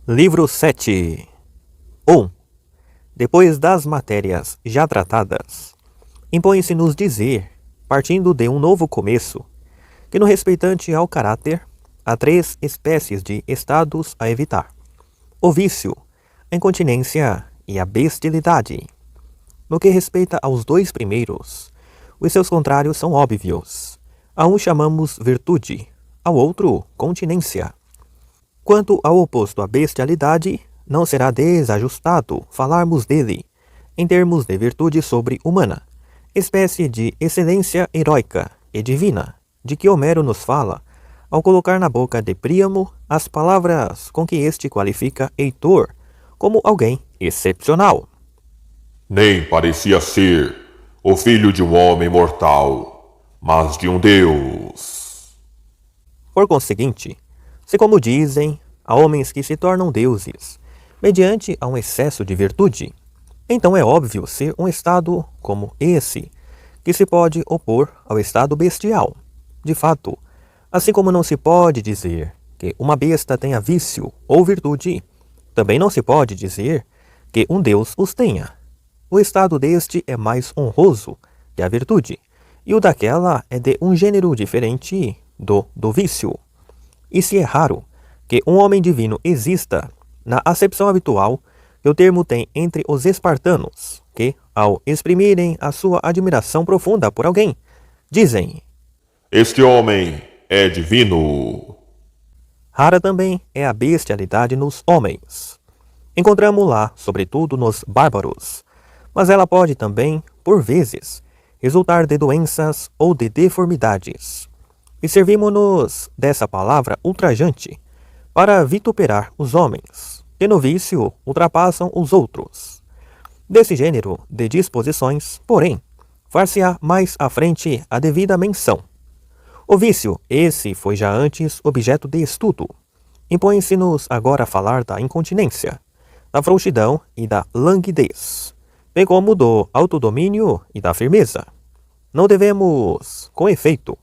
Livro 7. 1. Depois das matérias já tratadas, impõe-se-nos dizer, partindo de um novo começo, que no respeitante ao caráter, há 3 espécies de estados a evitar: o vício, a incontinência e a bestialidade. No que respeita aos 2 primeiros, os seus contrários são óbvios. A um chamamos virtude, ao outro continência. Quanto ao oposto à bestialidade, não será desajustado falarmos dele, em termos de virtude sobre-humana, espécie de excelência heróica e divina, de que Homero nos fala, ao colocar na boca de Príamo as palavras com que este qualifica Heitor como alguém excepcional. Nem parecia ser o filho de um homem mortal, mas de um deus. Por conseguinte, se como dizem, há homens que se tornam deuses, mediante a um excesso de virtude, então é óbvio ser um estado como esse, que se pode opor ao estado bestial. De fato, assim como não se pode dizer que uma besta tenha vício ou virtude, também não se pode dizer que um deus os tenha. O estado deste é mais honroso que a virtude, e o daquela é de um gênero diferente do vício. E se é raro que um homem divino exista, na acepção habitual que o termo tem entre os espartanos, que, ao exprimirem a sua admiração profunda por alguém, dizem: Este homem é divino. Rara também é a bestialidade nos homens. Encontramos-la, sobretudo, nos bárbaros, mas ela pode também, por vezes, resultar de doenças ou de deformidades. E servimos-nos dessa palavra ultrajante para vituperar os homens, que no vício ultrapassam os outros. Desse gênero de disposições, porém, far-se-á mais à frente a devida menção. O vício, esse foi já antes objeto de estudo. Impõe-se-nos agora a falar da incontinência, da frouxidão e da languidez, bem como do autodomínio e da firmeza. Não devemos, com efeito,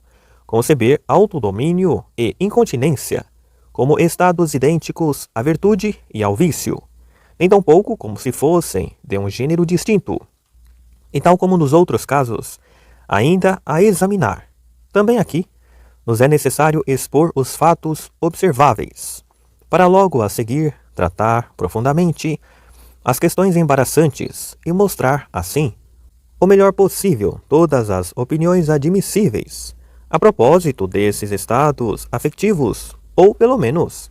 conceber autodomínio e incontinência como estados idênticos à virtude e ao vício, nem tampouco como se fossem de um gênero distinto. E tal como nos outros casos, ainda a examinar, também aqui, nos é necessário expor os fatos observáveis, para logo a seguir tratar profundamente as questões embaraçantes e mostrar, assim, o melhor possível todas as opiniões admissíveis a propósito desses estados afetivos, ou, pelo menos,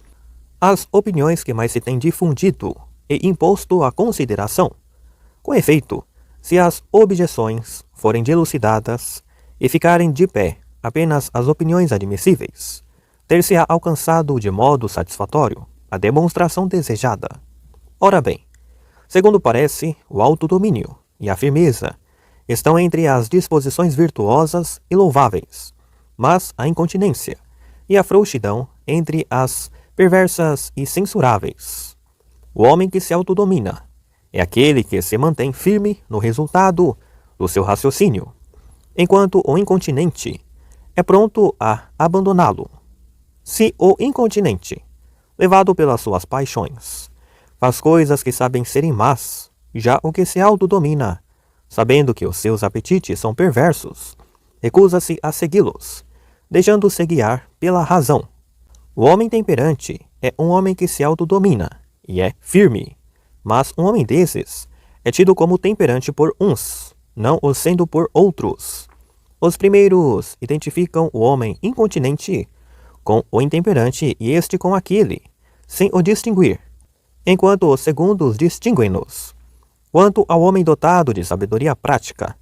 as opiniões que mais se têm difundido e imposto à consideração. Com efeito, se as objeções forem dilucidadas e ficarem de pé apenas as opiniões admissíveis, ter-se-á alcançado de modo satisfatório a demonstração desejada. Ora bem, segundo parece, o autodomínio e a firmeza estão entre as disposições virtuosas e louváveis, mas a incontinência e a frouxidão entre as perversas e censuráveis. O homem que se autodomina é aquele que se mantém firme no resultado do seu raciocínio, enquanto o incontinente é pronto a abandoná-lo. Se o incontinente, levado pelas suas paixões, faz coisas que sabem serem más, já o que se autodomina, sabendo que os seus apetites são perversos, recusa-se a segui-los, deixando-se guiar pela razão. O homem temperante é um homem que se autodomina e é firme, mas um homem desses é tido como temperante por uns, não o sendo por outros. Os primeiros identificam o homem incontinente com o intemperante e este com aquele, sem o distinguir, enquanto os segundos distinguem-nos. Quanto ao homem dotado de sabedoria prática,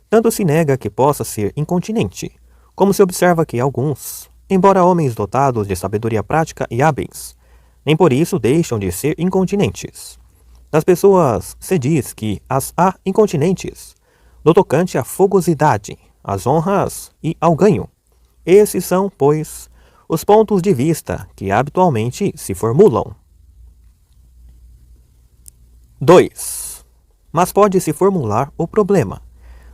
tanto se nega que possa ser incontinente, como se observa que alguns, embora homens dotados de sabedoria prática e hábeis, nem por isso deixam de ser incontinentes. Das pessoas se diz que as há incontinentes, no tocante à fogosidade, às honras e ao ganho. Esses são, pois, os pontos de vista que habitualmente se formulam. 2. Mas pode-se formular o problema: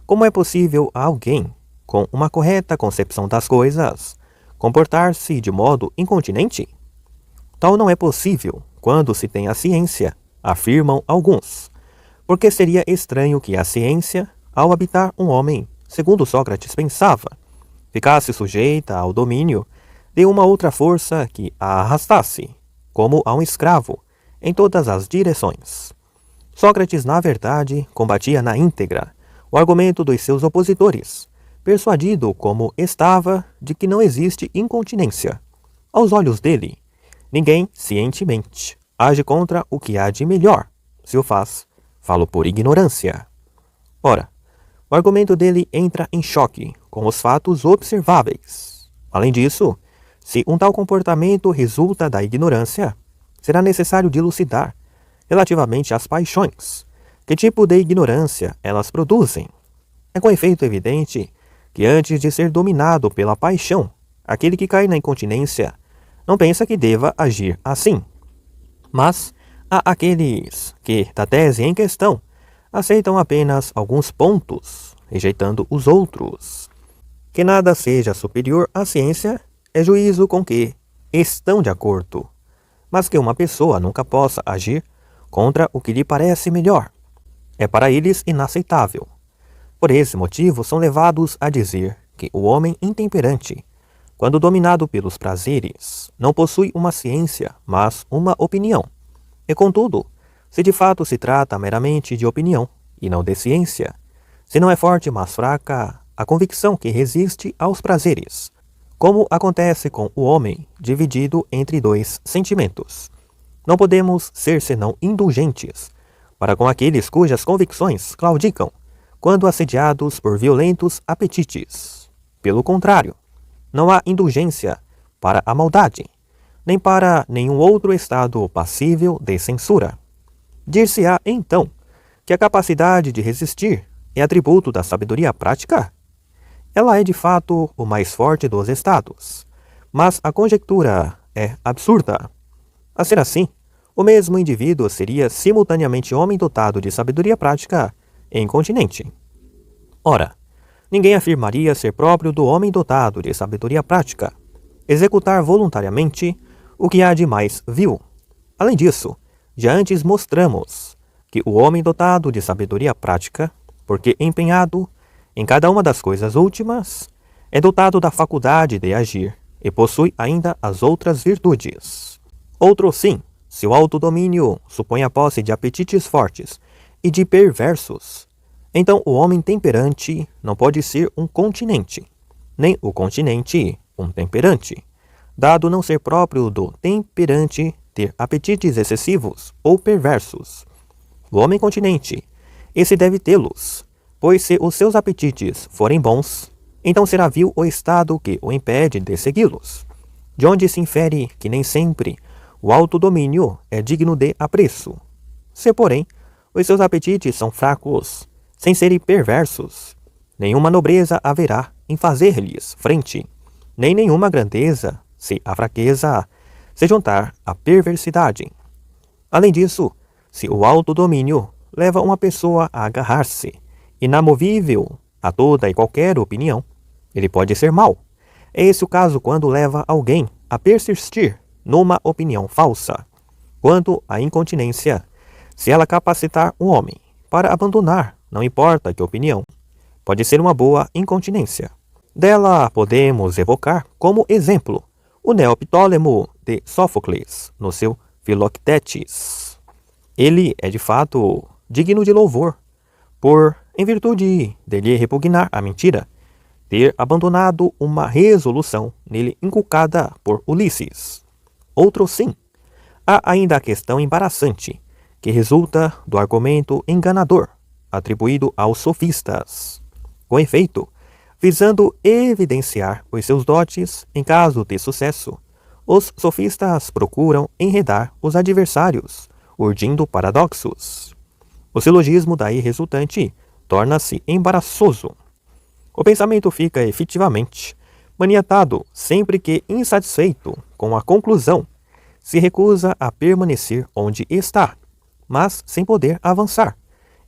como é possível a alguém, com uma correta concepção das coisas, comportar-se de modo incontinente? Tal não é possível quando se tem a ciência, afirmam alguns, porque seria estranho que a ciência, ao habitar um homem, segundo Sócrates pensava, ficasse sujeita ao domínio de uma outra força que a arrastasse, como a um escravo, em todas as direções. Sócrates, na verdade, combatia na íntegra o argumento dos seus opositores, persuadido como estava de que não existe incontinência. Aos olhos dele, ninguém, cientemente, age contra o que há de melhor. Se o faz, falo por ignorância. Ora, o argumento dele entra em choque com os fatos observáveis. Além disso, se um tal comportamento resulta da ignorância, será necessário dilucidar relativamente às paixões. Que tipo de ignorância elas produzem? É com efeito evidente que antes de ser dominado pela paixão, aquele que cai na incontinência não pensa que deva agir assim. Mas há aqueles que, da tese em questão, aceitam apenas alguns pontos, rejeitando os outros. Que nada seja superior à ciência é juízo com que estão de acordo, mas que uma pessoa nunca possa agir contra o que lhe parece melhor é para eles inaceitável. Por esse motivo, são levados a dizer que o homem intemperante, quando dominado pelos prazeres, não possui uma ciência, mas uma opinião. E contudo, se de fato se trata meramente de opinião, e não de ciência, se não é forte, mas fraca, a convicção que resiste aos prazeres, como acontece com o homem dividido entre dois sentimentos. Não podemos ser senão indulgentes para com aqueles cujas convicções claudicam quando assediados por violentos apetites. Pelo contrário, não há indulgência para a maldade, nem para nenhum outro estado passível de censura. Dir-se-á, então, que a capacidade de resistir é atributo da sabedoria prática? Ela é de fato o mais forte dos estados, mas a conjectura é absurda. A ser assim, o mesmo indivíduo seria simultaneamente homem dotado de sabedoria prática e incontinente. Ora, ninguém afirmaria ser próprio do homem dotado de sabedoria prática executar voluntariamente o que há de mais vil. Além disso, já antes mostramos que o homem dotado de sabedoria prática, porque empenhado em cada uma das coisas últimas, é dotado da faculdade de agir e possui ainda as outras virtudes. Outro sim, se o autodomínio supõe a posse de apetites fortes e de perversos, então o homem temperante não pode ser um continente, nem o continente um temperante, dado não ser próprio do temperante ter apetites excessivos ou perversos. O homem continente, esse deve tê-los, pois se os seus apetites forem bons, então será vil o estado que o impede de segui-los, de onde se infere que nem sempre o autodomínio é digno de apreço. Se, porém, os seus apetites são fracos, sem serem perversos, nenhuma nobreza haverá em fazer-lhes frente, nem nenhuma grandeza, se a fraqueza se juntar à perversidade. Além disso, se o autodomínio leva uma pessoa a agarrar-se, inamovível a toda e qualquer opinião, ele pode ser mau. É esse o caso quando leva alguém a persistir numa opinião falsa. Quanto à incontinência, se ela capacitar um homem para abandonar, não importa que opinião, pode ser uma boa incontinência. Dela podemos evocar como exemplo o Neoptólemo de Sófocles, no seu Filoctetes. Ele é de fato digno de louvor, por, em virtude de lhe repugnar a mentira, ter abandonado uma resolução nele inculcada por Ulisses. Outro sim. Há ainda a questão embaraçante, que resulta do argumento enganador, atribuído aos sofistas. Com efeito, visando evidenciar os seus dotes em caso de sucesso, os sofistas procuram enredar os adversários, urdindo paradoxos. O silogismo daí resultante torna-se embaraçoso. O pensamento fica efetivamente maniatado sempre que, insatisfeito com a conclusão, se recusa a permanecer onde está, mas sem poder avançar,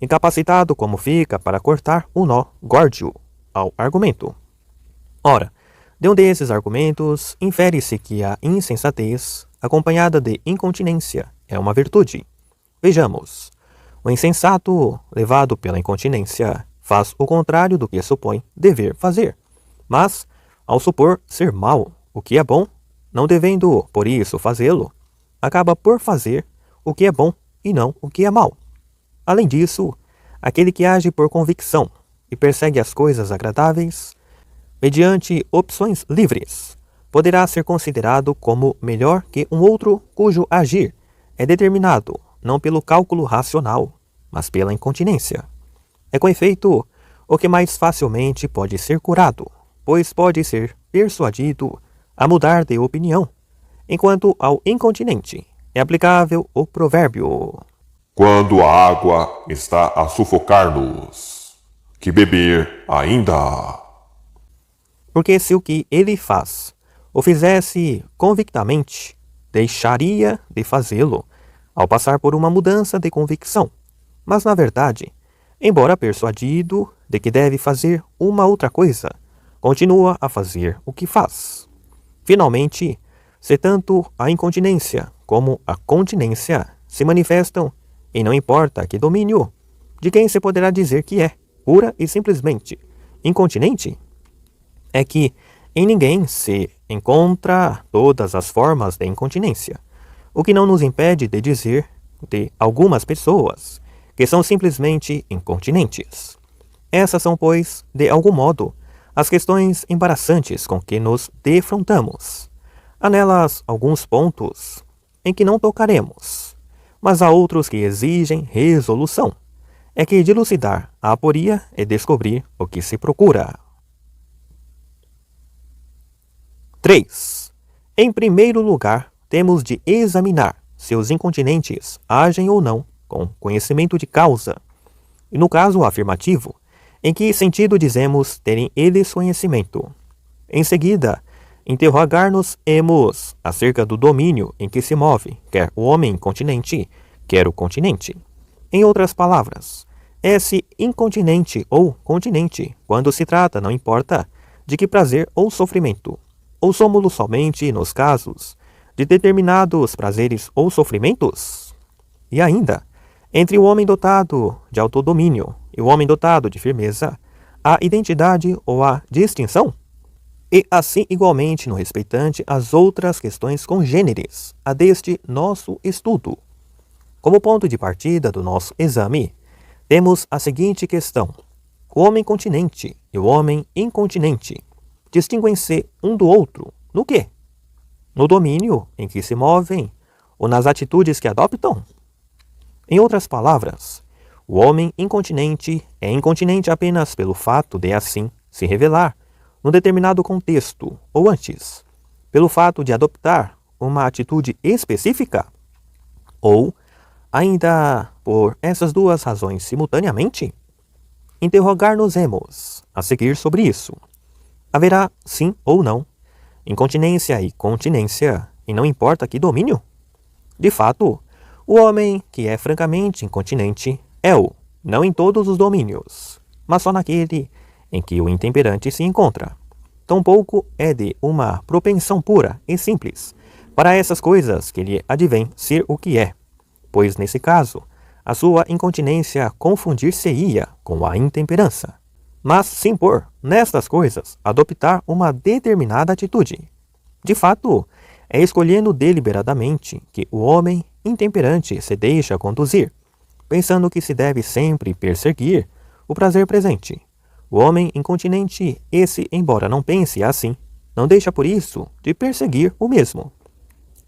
incapacitado como fica para cortar o nó górdio ao argumento. Ora, de um desses argumentos, infere-se que a insensatez, acompanhada de incontinência, é uma virtude. Vejamos. O insensato, levado pela incontinência, faz o contrário do que supõe dever fazer. Mas, ao supor ser mal o que é bom, não devendo por isso fazê-lo, acaba por fazer o que é bom e não o que é mal. Além disso, aquele que age por convicção e persegue as coisas agradáveis, mediante opções livres, poderá ser considerado como melhor que um outro cujo agir é determinado não pelo cálculo racional, mas pela incontinência. É com efeito o que mais facilmente pode ser curado, pois pode ser persuadido a mudar de opinião, enquanto ao incontinente é aplicável o provérbio: Quando a água está a sufocar-nos, que beber ainda há. Porque se o que ele faz o fizesse convictamente, deixaria de fazê-lo ao passar por uma mudança de convicção. Mas, na verdade, embora persuadido de que deve fazer uma outra coisa, continua a fazer o que faz. Finalmente, se tanto a incontinência como a continência se manifestam, e não importa que domínio, de quem se poderá dizer que é, pura e simplesmente, incontinente? É que em ninguém se encontra todas as formas de incontinência, o que não nos impede de dizer de algumas pessoas que são simplesmente incontinentes. Essas são, pois, de algum modo, as questões embaraçantes com que nos defrontamos. Há nelas alguns pontos em que não tocaremos, mas há outros que exigem resolução. É que dilucidar a aporia é descobrir o que se procura. 3. Em primeiro lugar, temos de examinar se os incontinentes agem ou não com conhecimento de causa. E no caso afirmativo, em que sentido dizemos terem eles conhecimento? Em seguida, interrogar-nos-emos acerca do domínio em que se move, quer o homem incontinente, quer o continente. Em outras palavras, é-se incontinente ou continente, quando se trata, não importa, de que prazer ou sofrimento, ou somos somente nos casos de determinados prazeres ou sofrimentos? E ainda, entre o homem dotado de autodomínio e o homem dotado de firmeza, há identidade ou há distinção? E assim igualmente no respeitante às outras questões congêneres a deste nosso estudo. Como ponto de partida do nosso exame, temos a seguinte questão: o homem continente e o homem incontinente distinguem-se um do outro no quê? No domínio em que se movem ou nas atitudes que adoptam? Em outras palavras, o homem incontinente é incontinente apenas pelo fato de assim se revelar num determinado contexto, ou antes, pelo fato de adoptar uma atitude específica? Ou, ainda por essas duas razões simultaneamente? Interrogar-nos-emos a seguir sobre isso. Haverá, sim ou não, incontinência e continência, e não importa que domínio? De fato, o homem que é francamente incontinente é-o, não em todos os domínios, mas só naquele em que o intemperante se encontra. Tampouco é de uma propensão pura e simples para essas coisas que lhe advém ser o que é, pois nesse caso a sua incontinência confundir-se-ia com a intemperança. Mas sim por, nestas coisas, adoptar uma determinada atitude. De fato, é escolhendo deliberadamente que o homem intemperante se deixa conduzir, pensando que se deve sempre perseguir o prazer presente. O homem incontinente, esse, embora não pense assim, não deixa por isso de perseguir o mesmo.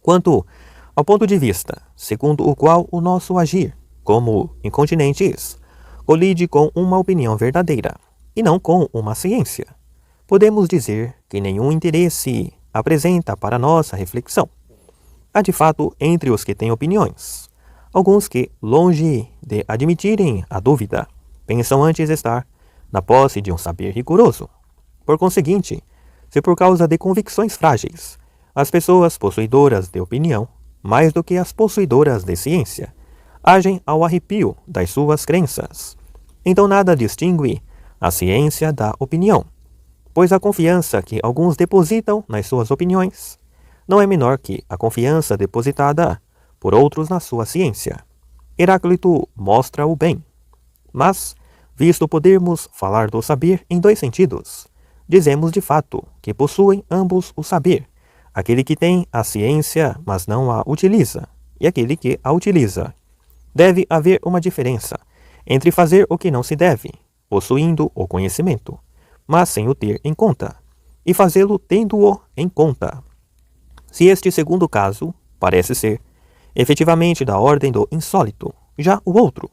Quanto ao ponto de vista, segundo o qual o nosso agir, como incontinentes, colide com uma opinião verdadeira, e não com uma ciência, podemos dizer que nenhum interesse apresenta para nossa reflexão. Há de fato entre os que têm opiniões, alguns que, longe de admitirem a dúvida, pensam antes estar na posse de um saber rigoroso. Por conseguinte, se por causa de convicções frágeis, as pessoas possuidoras de opinião, mais do que as possuidoras de ciência, agem ao arrepio das suas crenças, então nada distingue a ciência da opinião, pois a confiança que alguns depositam nas suas opiniões não é menor que a confiança depositada por outros na sua ciência. Heráclito mostra o bem. Mas, visto podermos falar do saber em dois sentidos, dizemos de fato que possuem ambos o saber, aquele que tem a ciência, mas não a utiliza, e aquele que a utiliza. Deve haver uma diferença entre fazer o que não se deve, possuindo o conhecimento, mas sem o ter em conta, e fazê-lo tendo-o em conta. Se este segundo caso parece ser efetivamente da ordem do insólito, já o outro,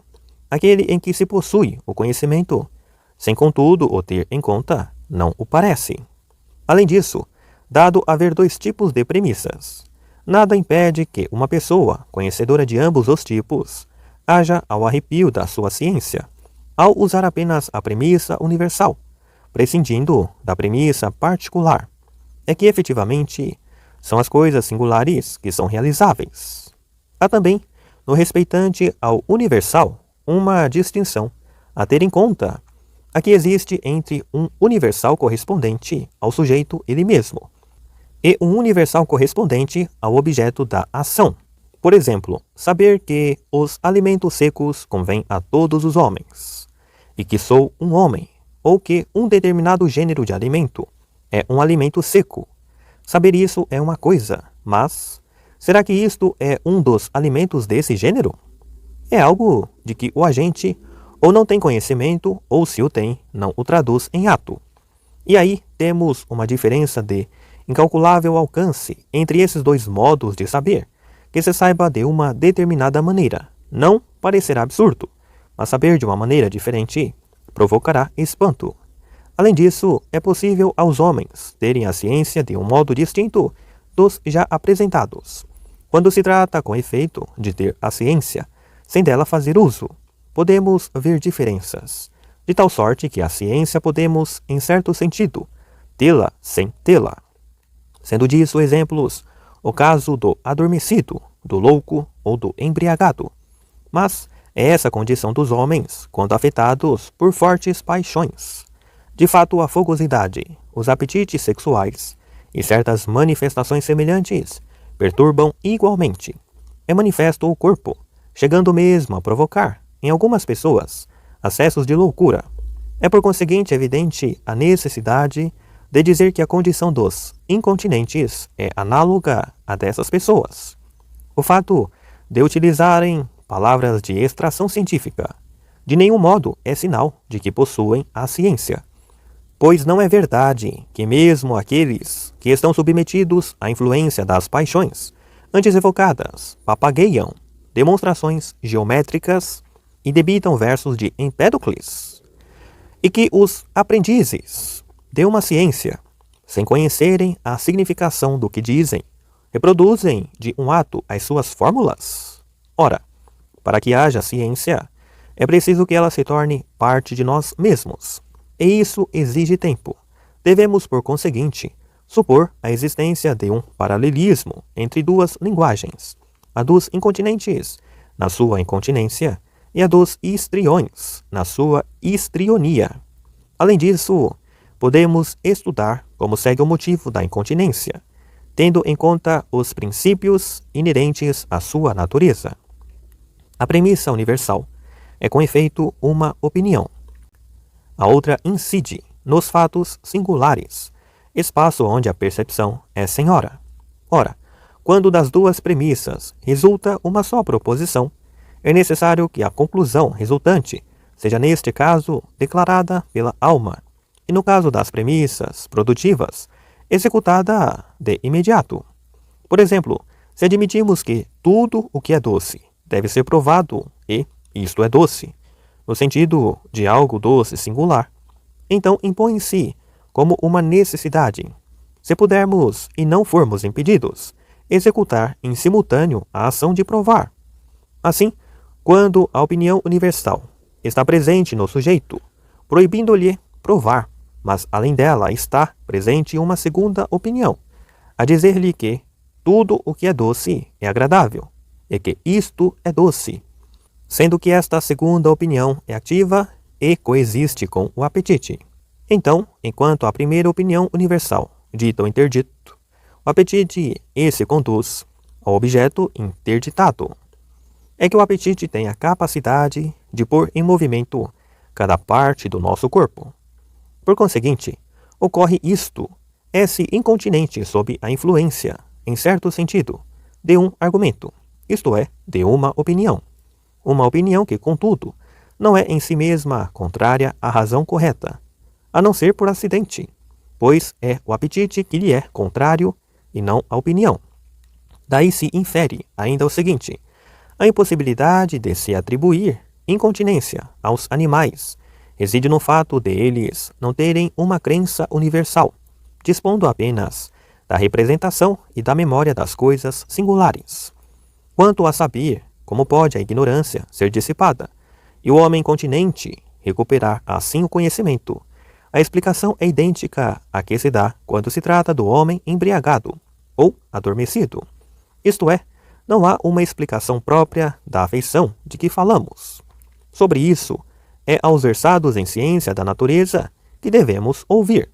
aquele em que se possui o conhecimento, sem contudo o ter em conta, não o parece. Além disso, dado haver dois tipos de premissas, nada impede que uma pessoa, conhecedora de ambos os tipos, haja ao arrepio da sua ciência, ao usar apenas a premissa universal, prescindindo da premissa particular. É que efetivamente são as coisas singulares que são realizáveis. Há também, no respeitante ao universal, uma distinção a ter em conta, a que existe entre um universal correspondente ao sujeito ele mesmo e um universal correspondente ao objeto da ação. Por exemplo, saber que os alimentos secos convêm a todos os homens, e que sou um homem, ou que um determinado gênero de alimento é um alimento seco. Saber isso é uma coisa, mas será que isto é um dos alimentos desse gênero? É algo de que o agente ou não tem conhecimento, ou se o tem, não o traduz em ato. E aí temos uma diferença de incalculável alcance entre esses dois modos de saber, que se saiba de uma determinada maneira. Não parecerá absurdo, mas saber de uma maneira diferente provocará espanto. Além disso, é possível aos homens terem a ciência de um modo distinto dos já apresentados. Quando se trata, com efeito, de ter a ciência, sem dela fazer uso, podemos ver diferenças, de tal sorte que a ciência podemos, em certo sentido, tê-la sem tê-la. Sendo disso exemplos o caso do adormecido, do louco ou do embriagado. Mas é essa condição dos homens quando afetados por fortes paixões. De fato, a fogosidade, os apetites sexuais e certas manifestações semelhantes perturbam igualmente. É manifesto o corpo, chegando mesmo a provocar, em algumas pessoas, acessos de loucura. É por conseguinte evidente a necessidade de dizer que a condição dos incontinentes é análoga à dessas pessoas. O fato de utilizarem palavras de extração científica de nenhum modo é sinal de que possuem a ciência, pois não é verdade que mesmo aqueles que estão submetidos à influência das paixões antes evocadas papagueiam demonstrações geométricas e debitam versos de Empédocles, e que os aprendizes de uma ciência, sem conhecerem a significação do que dizem, reproduzem de um ato as suas fórmulas? Ora, para que haja ciência, é preciso que ela se torne parte de nós mesmos, e isso exige tempo. Devemos, por conseguinte, supor a existência de um paralelismo entre duas linguagens, a dos incontinentes, na sua incontinência, e a dos histriões, na sua histrionia. Além disso, podemos estudar como segue o motivo da incontinência, tendo em conta os princípios inerentes à sua natureza. A premissa universal é, com efeito, uma opinião. A outra incide nos fatos singulares, espaço onde a percepção é senhora. Ora, quando das duas premissas resulta uma só proposição, é necessário que a conclusão resultante seja, neste caso, declarada pela alma, e no caso das premissas produtivas, executada de imediato. Por exemplo, se admitimos que tudo o que é doce deve ser provado e isto é doce, no sentido de algo doce singular, então impõe-se como uma necessidade, se pudermos e não formos impedidos, executar em simultâneo a ação de provar. Assim, quando a opinião universal está presente no sujeito, proibindo-lhe provar, mas além dela está presente uma segunda opinião, a dizer-lhe que tudo o que é doce é agradável, e que isto é doce, sendo que esta segunda opinião é ativa e coexiste com o apetite. Então, enquanto a primeira opinião universal, dita ou interdito, o apetite esse conduz ao objeto interditado. É que o apetite tem a capacidade de pôr em movimento cada parte do nosso corpo. Por conseguinte, ocorre isto, esse incontinente sob a influência, em certo sentido, de um argumento, isto é, de uma opinião. Uma opinião que, contudo, não é em si mesma contrária à razão correta, a não ser por acidente, pois é o apetite que lhe é contrário e não a opinião. Daí se infere ainda o seguinte: a impossibilidade de se atribuir incontinência aos animais reside no fato de eles não terem uma crença universal, dispondo apenas da representação e da memória das coisas singulares. Quanto a saber como pode a ignorância ser dissipada e o homem continente recuperar assim o conhecimento, a explicação é idêntica à que se dá quando se trata do homem embriagado ou adormecido. Isto é, não há uma explicação própria da afeição de que falamos. Sobre isso, é aos versados em ciência da natureza que devemos ouvir.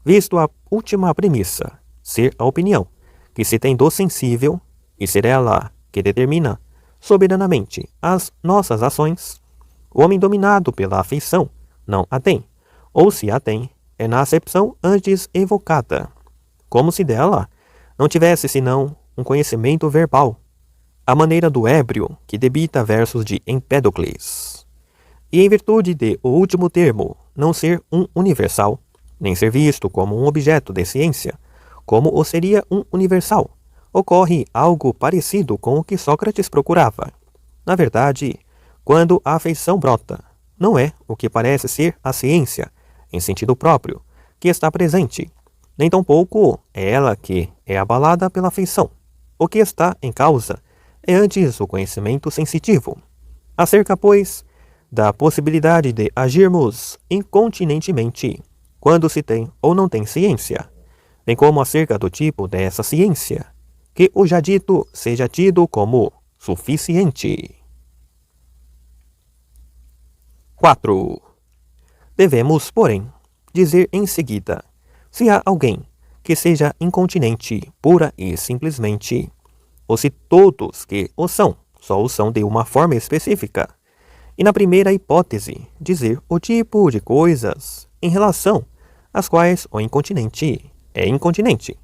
Visto a última premissa, ser a opinião que se tem do sensível, e ser ela que determina soberanamente as nossas ações, o homem dominado pela afeição não a tem, ou se a tem, é na acepção antes evocada, como se dela não tivesse senão um conhecimento verbal, à maneira do ébrio que debita versos de Empédocles. E em virtude de o último termo não ser um universal, nem ser visto como um objeto de ciência, como o seria um universal, ocorre algo parecido com o que Sócrates procurava. Na verdade, quando a afeição brota, não é o que parece ser a ciência, em sentido próprio, que está presente, nem tampouco é ela que é abalada pela afeição. O que está em causa é antes o conhecimento sensitivo. Acerca, pois, da possibilidade de agirmos incontinentemente, quando se tem ou não tem ciência, bem como acerca do tipo dessa ciência, que o já dito seja tido como suficiente. 4. Devemos, porém, dizer em seguida, se há alguém que seja incontinente pura e simplesmente, ou se todos que o são, só o são de uma forma específica, e na primeira hipótese, dizer o tipo de coisas em relação às quais o incontinente é incontinente,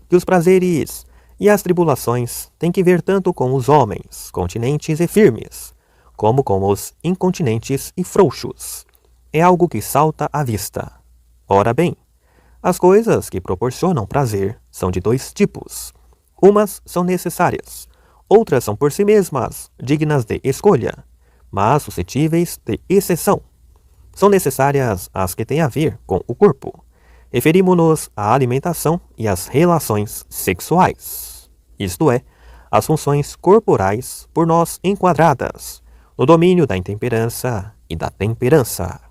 que os prazeres e as tribulações têm que ver tanto com os homens continentes e firmes, como com os incontinentes e frouxos. É algo que salta à vista. Ora bem, as coisas que proporcionam prazer são de dois tipos. Umas são necessárias, outras são por si mesmas dignas de escolha, mas suscetíveis de exceção. São necessárias as que têm a ver com o corpo. Referimos-nos à alimentação e às relações sexuais, isto é, as funções corporais por nós enquadradas no domínio da intemperança e da temperança.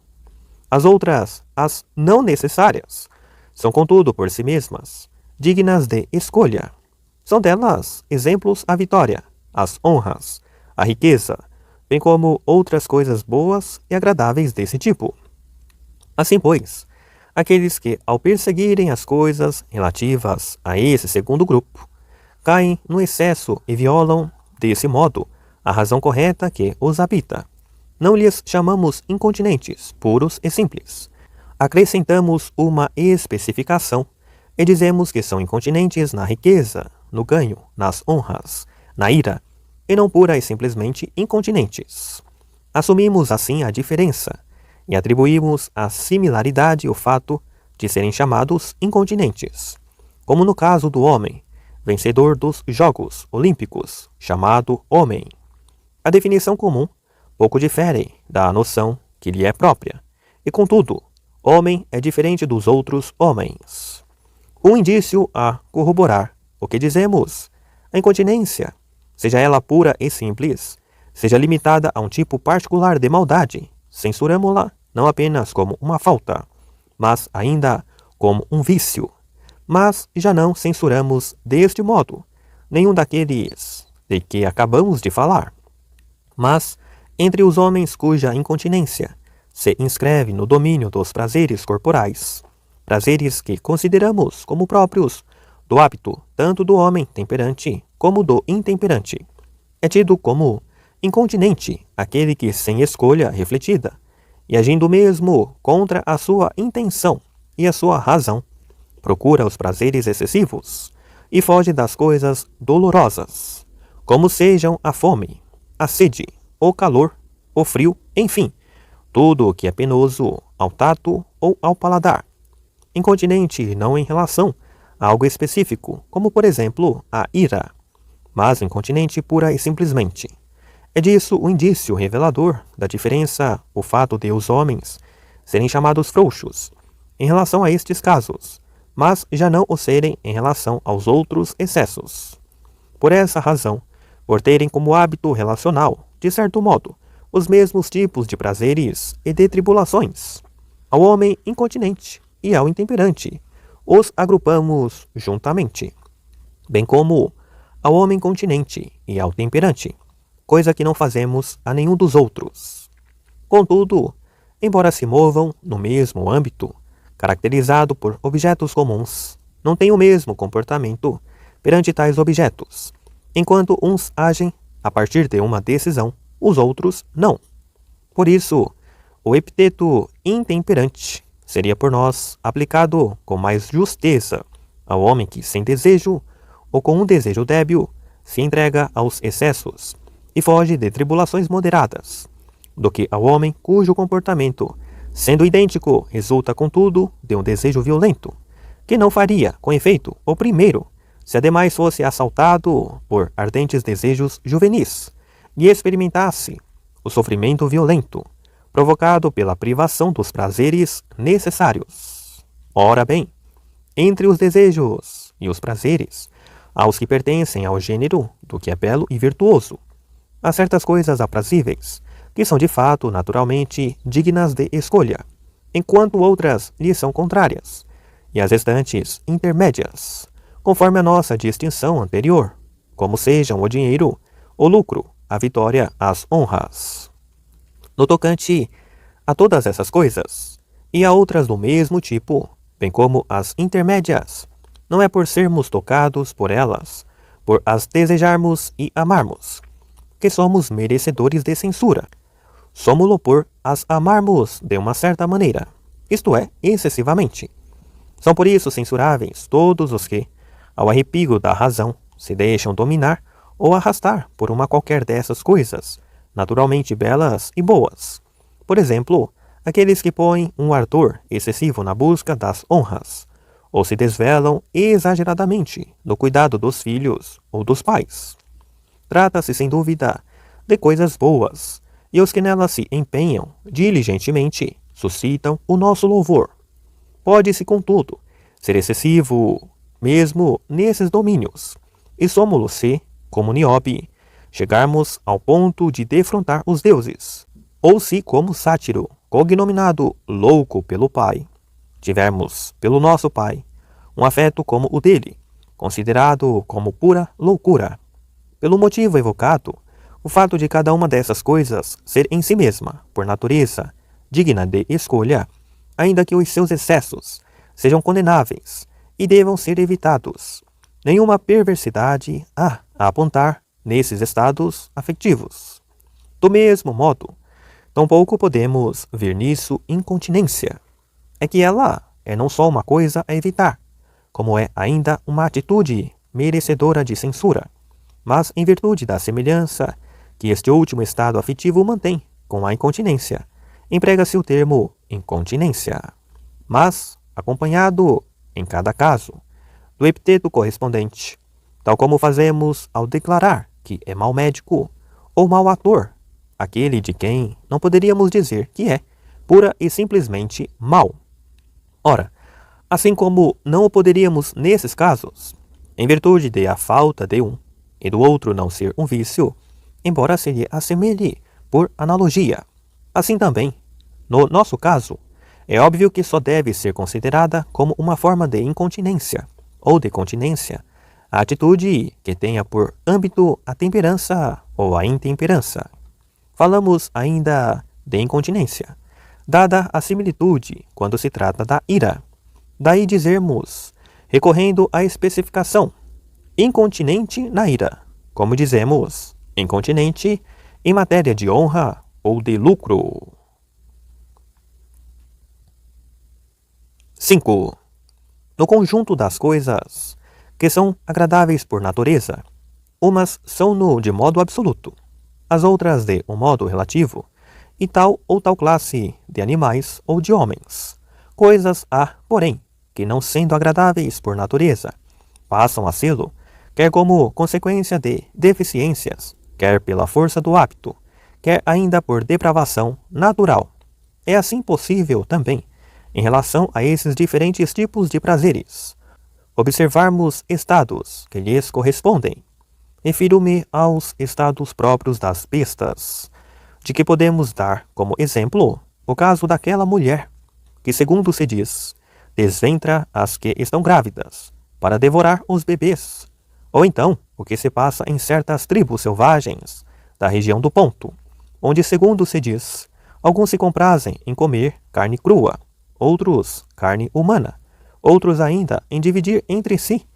As outras, as não necessárias, são contudo por si mesmas dignas de escolha. São delas exemplos a vitória, as honras, a riqueza, bem como outras coisas boas e agradáveis desse tipo. Assim, pois, aqueles que, ao perseguirem as coisas relativas a esse segundo grupo, caem no excesso e violam, desse modo, a razão correta que os habita. Não lhes chamamos incontinentes, puros e simples. Acrescentamos uma especificação e dizemos que são incontinentes na riqueza, no ganho, nas honras, na ira, e não pura e simplesmente incontinentes. Assumimos assim a diferença e atribuímos à similaridade o fato de serem chamados incontinentes, como no caso do homem, vencedor dos Jogos Olímpicos, chamado homem. A definição comum pouco difere da noção que lhe é própria, e contudo, homem é diferente dos outros homens. Um indício a corroborar o que dizemos, a incontinência, seja ela pura e simples, seja limitada a um tipo particular de maldade, censuramo-la não apenas como uma falta, mas ainda como um vício. Mas já não censuramos deste modo nenhum daqueles de que acabamos de falar. Mas, entre os homens cuja incontinência se inscreve no domínio dos prazeres corporais, prazeres que consideramos como próprios do hábito tanto do homem temperante como do intemperante. É tido como incontinente aquele que, sem escolha refletida, e agindo mesmo contra a sua intenção e a sua razão, procura os prazeres excessivos e foge das coisas dolorosas, como sejam a fome, a sede, o calor, o frio, enfim, tudo o que é penoso ao tato ou ao paladar. Incontinente não em relação a algo específico, como por exemplo a ira, mas incontinente pura e simplesmente. É disso o indício revelador da diferença o fato de os homens serem chamados frouxos em relação a estes casos, mas já não o serem em relação aos outros excessos. Por essa razão, por terem como hábito relacional, de certo modo, os mesmos tipos de prazeres e de tribulações, ao homem incontinente e ao intemperante, os agrupamos juntamente, bem como ao homem continente e ao temperante, coisa que não fazemos a nenhum dos outros. Contudo, embora se movam no mesmo âmbito, caracterizado por objetos comuns, não têm o mesmo comportamento perante tais objetos, enquanto uns agem a partir de uma decisão, os outros não. Por isso, o epíteto intemperante seria por nós aplicado com mais justeza ao homem que, sem desejo, ou com um desejo débil, se entrega aos excessos e foge de tribulações moderadas, do que ao homem cujo comportamento, sendo idêntico, resulta, contudo, de um desejo violento, que não faria, com efeito, o primeiro, se ademais fosse assaltado por ardentes desejos juvenis e experimentasse o sofrimento violento, provocado pela privação dos prazeres necessários. Ora bem, entre os desejos e os prazeres, aos que pertencem ao gênero do que é belo e virtuoso, há certas coisas aprazíveis, que são de fato naturalmente dignas de escolha, enquanto outras lhes são contrárias, e as restantes intermédias, conforme a nossa distinção anterior, como sejam o dinheiro, o lucro, a vitória, as honras. No tocante a todas essas coisas, e a outras do mesmo tipo, bem como as intermédias, não é por sermos tocados por elas, por as desejarmos e amarmos, que somos merecedores de censura. Somos-lo por as amarmos de uma certa maneira, isto é, excessivamente. São por isso censuráveis todos os que, ao arrepio da razão, se deixam dominar ou arrastar por uma qualquer dessas coisas, naturalmente belas e boas. Por exemplo, aqueles que põem um ardor excessivo na busca das honras, ou se desvelam exageradamente no cuidado dos filhos ou dos pais. Trata-se, sem dúvida, de coisas boas, e os que nelas se empenham diligentemente suscitam o nosso louvor. Pode-se, contudo, ser excessivo mesmo nesses domínios, e somos-lo se, como Niobe, chegarmos ao ponto de defrontar os deuses, ou se, como Sátiro, cognominado louco pelo pai, tivermos pelo nosso pai um afeto como o dele, considerado como pura loucura. Pelo motivo evocado, o fato de cada uma dessas coisas ser em si mesma, por natureza, digna de escolha, ainda que os seus excessos sejam condenáveis e devam ser evitados. Nenhuma perversidade há a apontar nesses estados afetivos. Do mesmo modo, tampouco podemos ver nisso incontinência. É que ela é não só uma coisa a evitar, como é ainda uma atitude merecedora de censura, mas em virtude da semelhança que este último estado afetivo mantém com a incontinência, emprega-se o termo incontinência, mas acompanhado, em cada caso, do epíteto correspondente, tal como fazemos ao declarar que é mau médico ou mau ator, aquele de quem não poderíamos dizer que é pura e simplesmente mau. Ora, assim como não o poderíamos nesses casos, em virtude de a falta de um e do outro não ser um vício, embora se lhe assemelhe por analogia, assim também, no nosso caso, é óbvio que só deve ser considerada como uma forma de incontinência ou de continência, a atitude que tenha por âmbito a temperança ou a intemperança. Falamos ainda de incontinência, dada a similitude quando se trata da ira. Daí dizermos, recorrendo à especificação, incontinente na ira, como dizemos, incontinente em matéria de honra ou de lucro. 5. No conjunto das coisas que são agradáveis por natureza, umas são-no de modo absoluto, as outras de um modo relativo, e tal ou tal classe de animais ou de homens. Coisas há, porém, que não sendo agradáveis por natureza, passam a sê-lo, quer como consequência de deficiências, quer pela força do hábito, quer ainda por depravação natural. É assim possível também, em relação a esses diferentes tipos de prazeres, observarmos estados que lhes correspondem. Refiro-me aos estados próprios das bestas, de que podemos dar como exemplo o caso daquela mulher que, segundo se diz, desventra as que estão grávidas para devorar os bebês, ou então o que se passa em certas tribos selvagens da região do Ponto, onde, segundo se diz, alguns se comprazem em comer carne crua, outros carne humana, outros ainda em dividir entre si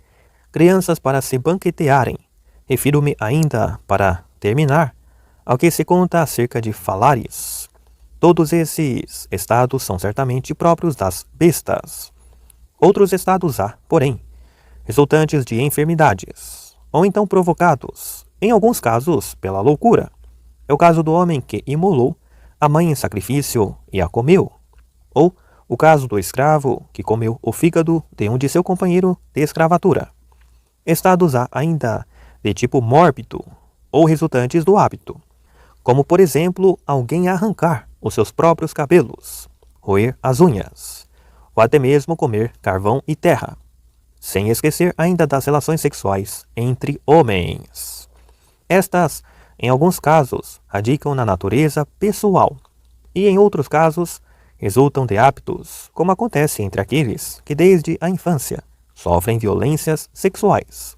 crianças para se banquetearem. Refiro-me ainda, para terminar, ao que se conta acerca de Falares. Todos esses estados são certamente próprios das bestas. Outros estados há, porém, resultantes de enfermidades, ou então provocados, em alguns casos, pela loucura. É o caso do homem que imolou a mãe em sacrifício e a comeu, ou o caso do escravo que comeu o fígado de um de seu companheiro de escravatura. Estados há ainda de tipo mórbido ou resultantes do hábito, como por exemplo alguém arrancar os seus próprios cabelos, roer as unhas, ou até mesmo comer carvão e terra, sem esquecer ainda das relações sexuais entre homens. Estas, em alguns casos, radicam na natureza pessoal, e em outros casos resultam de hábitos, como acontece entre aqueles que desde a infância sofrem violências sexuais.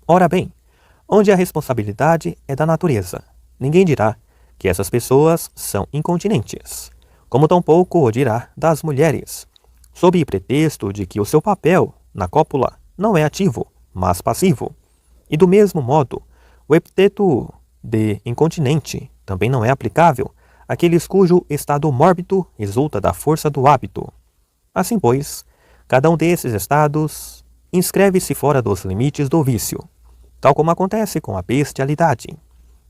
Ora bem, onde a responsabilidade é da natureza, ninguém dirá que essas pessoas são incontinentes, como tampouco o dirá das mulheres, sob pretexto de que o seu papel na cópula não é ativo, mas passivo. E do mesmo modo, o epíteto de incontinente também não é aplicável àqueles cujo estado mórbido resulta da força do hábito. Assim, pois, cada um desses estados inscreve-se fora dos limites do vício, tal como acontece com a bestialidade.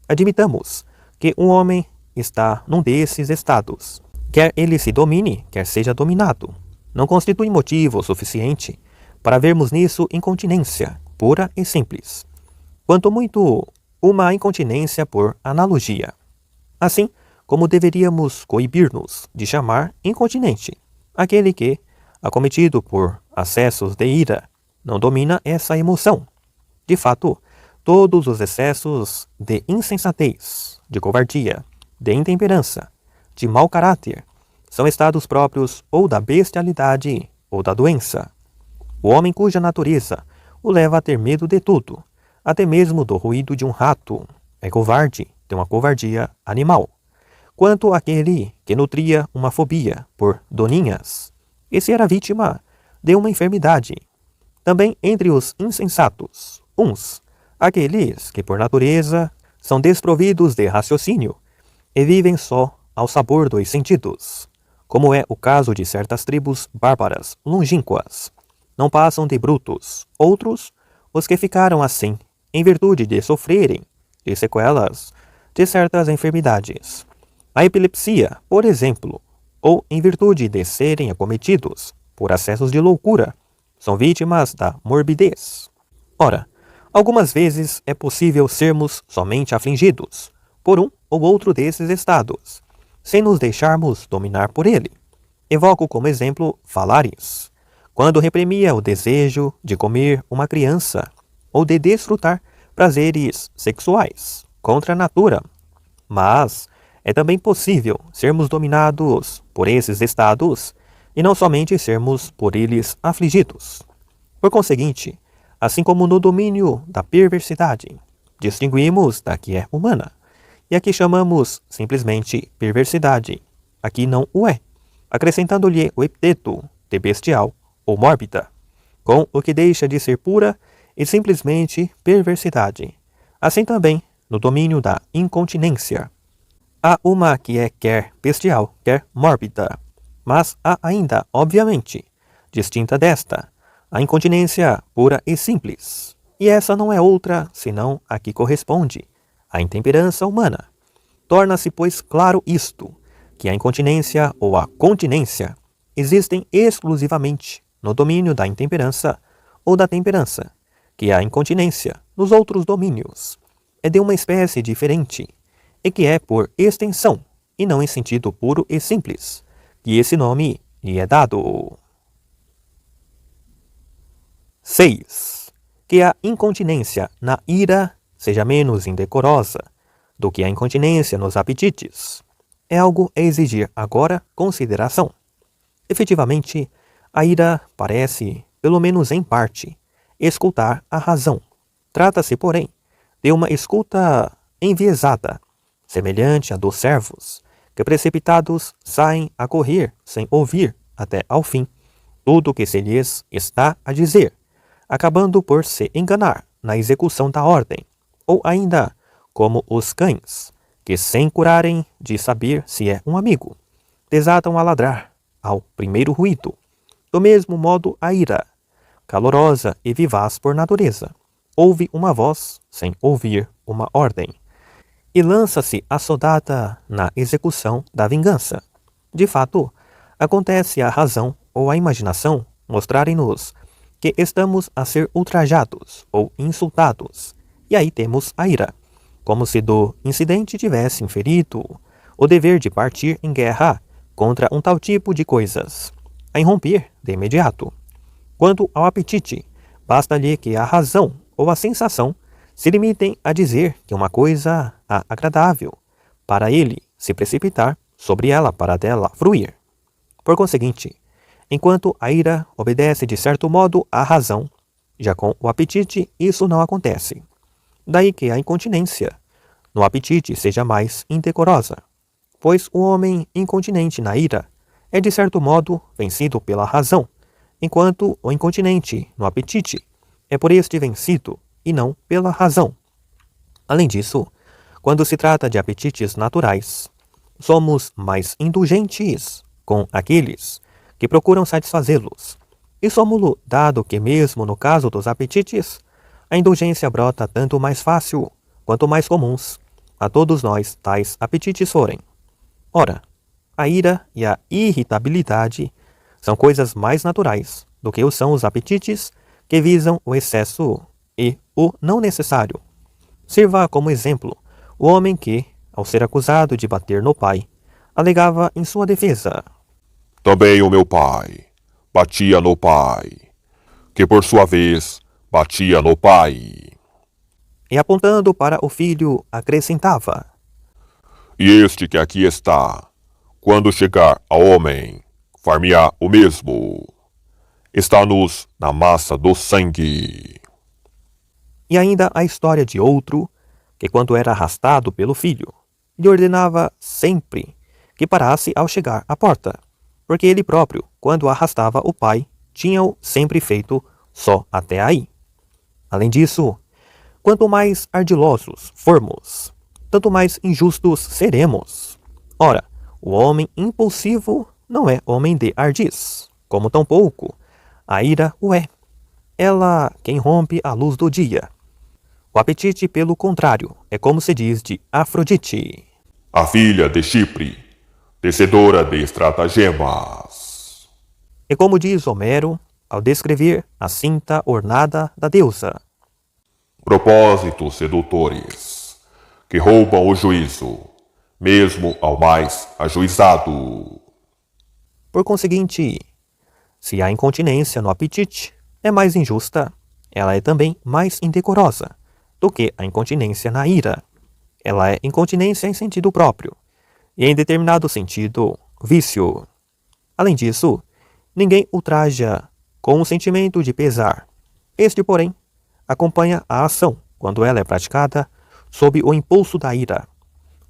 Admitamos que um homem está num desses estados. Quer ele se domine, quer seja dominado. Não constitui motivo suficiente para vermos nisso incontinência pura e simples. Quanto muito, uma incontinência por analogia. Assim como deveríamos coibir-nos de chamar incontinente aquele que, acometido por acessos de ira, não domina essa emoção. De fato, todos os excessos de insensatez, de covardia, de intemperança, de mau caráter, são estados próprios ou da bestialidade ou da doença. O homem cuja natureza o leva a ter medo de tudo, até mesmo do ruído de um rato, é covarde, tem uma covardia animal. Quanto àquele que nutria uma fobia por doninhas, esse era vítima de uma enfermidade. Também entre os insensatos, uns, aqueles que por natureza são desprovidos de raciocínio e vivem só ao sabor dos sentidos, como é o caso de certas tribos bárbaras longínquas. Não passam de brutos, outros, os que ficaram assim, em virtude de sofrerem de sequelas de certas enfermidades. A epilepsia, por exemplo, ou em virtude de serem acometidos por acessos de loucura, são vítimas da morbidez. Ora, algumas vezes é possível sermos somente afligidos por um ou outro desses estados, sem nos deixarmos dominar por ele. Evoco como exemplo Falares, quando reprimia o desejo de comer uma criança ou de desfrutar prazeres sexuais contra a natura. Mas é também possível sermos dominados por esses estados e não somente sermos por eles afligidos. Por conseguinte, assim como no domínio da perversidade, distinguimos da que é humana, e aqui chamamos simplesmente perversidade, aqui não o é, acrescentando-lhe o epíteto de bestial ou mórbida, com o que deixa de ser pura e simplesmente perversidade. Assim também no domínio da incontinência. Há uma que é quer bestial, quer mórbida, mas há ainda, obviamente, distinta desta, a incontinência pura e simples. E essa não é outra senão a que corresponde à intemperança humana. Torna-se, pois, claro isto, que a incontinência ou a continência existem exclusivamente no domínio da intemperança ou da temperança, que a incontinência, nos outros domínios, é de uma espécie diferente, e que é por extensão, e não em sentido puro e simples, que esse nome lhe é dado. 6. Que a incontinência na ira seja menos indecorosa do que a incontinência nos apetites. É algo a exigir agora consideração. Efetivamente, a ira parece, pelo menos em parte, escutar a razão. Trata-se, porém, de uma escuta enviesada, semelhante à dos servos, que precipitados saem a correr sem ouvir até ao fim tudo o que se lhes está a dizer, acabando por se enganar na execução da ordem, ou ainda como os cães, que sem curarem de saber se é um amigo, desatam a ladrar ao primeiro ruído. Do mesmo modo a ira, calorosa e vivaz por natureza, ouve uma voz sem ouvir uma ordem, e lança-se assodada na execução da vingança. De fato, acontece a razão ou a imaginação mostrarem-nos que estamos a ser ultrajados ou insultados, e aí temos a ira, como se do incidente tivesse inferido o dever de partir em guerra contra um tal tipo de coisas, a irromper de imediato. Quanto ao apetite, basta-lhe que a razão ou a sensação se limitem a dizer que uma coisa é agradável, para ele se precipitar sobre ela para dela fruir. Por conseguinte, enquanto a ira obedece de certo modo à razão, já com o apetite isso não acontece. Daí que a incontinência no apetite seja mais indecorosa, pois o homem incontinente na ira é de certo modo vencido pela razão, enquanto o incontinente no apetite é por este vencido e não pela razão. Além disso, quando se trata de apetites naturais, somos mais indulgentes com aqueles que procuram satisfazê-los, e somos-lo dado que mesmo no caso dos apetites, a indulgência brota tanto mais fácil quanto mais comuns a todos nós tais apetites forem. Ora, a ira e a irritabilidade são coisas mais naturais do que o são os apetites que visam o excesso e o não necessário. Sirva como exemplo o homem que, ao ser acusado de bater no pai, alegava em sua defesa: Também o meu pai batia no pai, que por sua vez batia no pai. E apontando para o filho, acrescentava: E este que aqui está, quando chegar ao homem, far-me-á o mesmo. Está-nos na massa do sangue. E ainda a história de outro, que quando era arrastado pelo filho, lhe ordenava sempre que parasse ao chegar à porta, porque ele próprio, quando arrastava o pai, tinha-o sempre feito só até aí. Além disso, quanto mais ardilosos formos, tanto mais injustos seremos. Ora, o homem impulsivo não é homem de ardiz, como tampouco a ira o é. Ela quem rompe a luz do dia. O apetite, pelo contrário, é como se diz de Afrodite, A filha de Chipre, tecedora de estratagemas. e como diz Homero, ao descrever a cinta ornada da deusa, Propósitos sedutores, que roubam o juízo, mesmo ao mais ajuizado. Por conseguinte, se a incontinência no apetite é mais injusta, ela é também mais indecorosa do que a incontinência na ira. Ela é incontinência em sentido próprio, e em determinado sentido, vício. Além disso, ninguém ultraja com um sentimento de pesar. Este, porém, acompanha a ação quando ela é praticada sob o impulso da ira.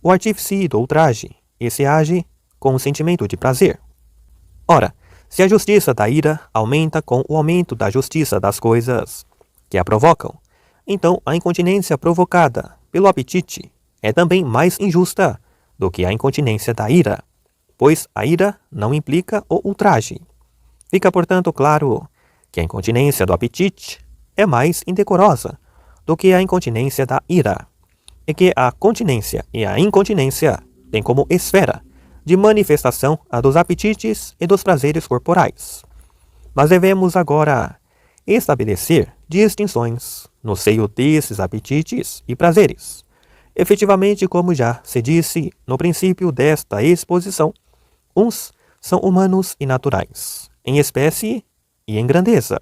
O artífice do ultraje, esse age com um sentimento de prazer. Ora, se a justiça da ira aumenta com o aumento da justiça das coisas, que a provocam, então a incontinência provocada pelo apetite é também mais injusta do que a incontinência da ira, pois a ira não implica o ultraje. Fica, portanto, claro que a incontinência do apetite é mais indecorosa do que a incontinência da ira, e que a continência e a incontinência têm como esfera de manifestação a dos apetites e dos prazeres corporais. Mas devemos agora estabelecer distinções no seio desses apetites e prazeres. Efetivamente, como já se disse no princípio desta exposição, uns são humanos e naturais, em espécie e em grandeza.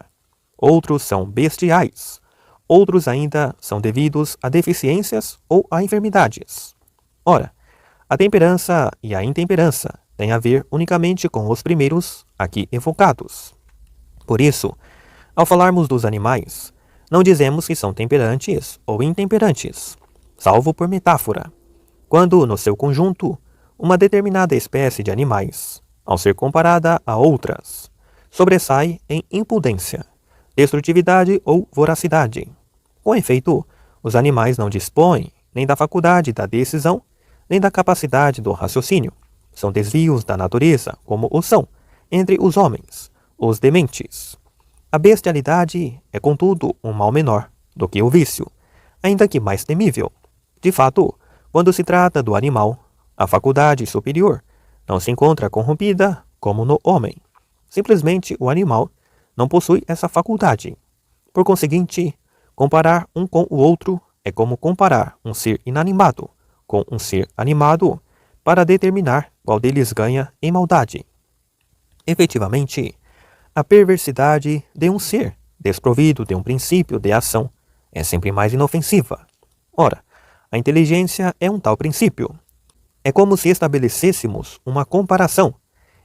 Outros são bestiais. Outros ainda são devidos a deficiências ou a enfermidades. Ora, a temperança e a intemperança têm a ver unicamente com os primeiros aqui evocados. Por isso, ao falarmos dos animais, não dizemos que são temperantes ou intemperantes, salvo por metáfora, quando, no seu conjunto, uma determinada espécie de animais, ao ser comparada a outras, sobressai em impudência, destrutividade ou voracidade. Com efeito, os animais não dispõem nem da faculdade da decisão, nem da capacidade do raciocínio. São desvios da natureza, como o são, entre os homens, os dementes. A bestialidade é, contudo, um mal menor do que o vício, ainda que mais temível. De fato, quando se trata do animal, a faculdade superior não se encontra corrompida como no homem. Simplesmente o animal não possui essa faculdade. Por conseguinte, comparar um com o outro é como comparar um ser inanimado com um ser animado para determinar qual deles ganha em maldade. Efetivamente, a perversidade de um ser desprovido de um princípio de ação é sempre mais inofensiva. Ora, a inteligência é um tal princípio. É como se estabelecêssemos uma comparação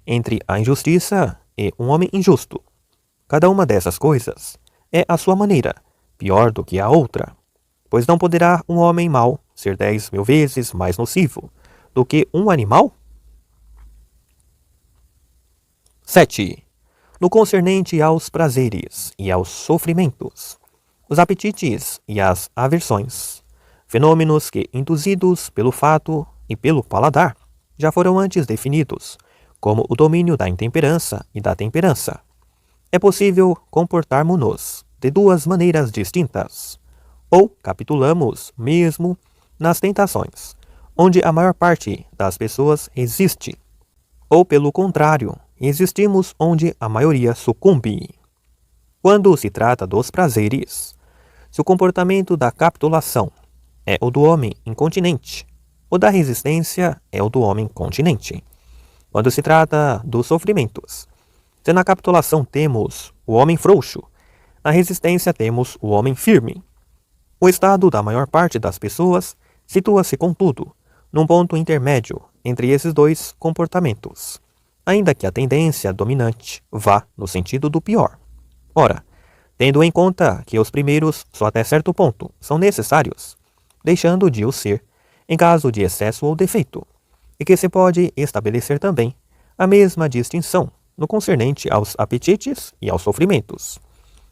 entre a injustiça e um homem injusto. Cada uma dessas coisas é, à sua maneira, pior do que a outra, pois não poderá um homem mau ser 10.000 vezes mais nocivo do que um animal? 7. No concernente aos prazeres e aos sofrimentos, os apetites e as aversões, fenômenos que, induzidos pelo fato e pelo paladar, já foram antes definidos como o domínio da intemperança e da temperança. É possível comportarmos-nos de duas maneiras distintas. Ou capitulamos mesmo nas tentações, onde a maior parte das pessoas resiste. Ou, pelo contrário, existimos onde a maioria sucumbe. Quando se trata dos prazeres, se o comportamento da capitulação é o do homem incontinente, o da resistência é o do homem continente. Quando se trata dos sofrimentos, se na capitulação temos o homem frouxo, na resistência temos o homem firme. O estado da maior parte das pessoas situa-se, contudo, num ponto intermédio entre esses dois comportamentos, ainda que a tendência dominante vá no sentido do pior. Ora, tendo em conta que os primeiros só até certo ponto são necessários, deixando de o ser em caso de excesso ou defeito, e que se pode estabelecer também a mesma distinção no concernente aos apetites e aos sofrimentos.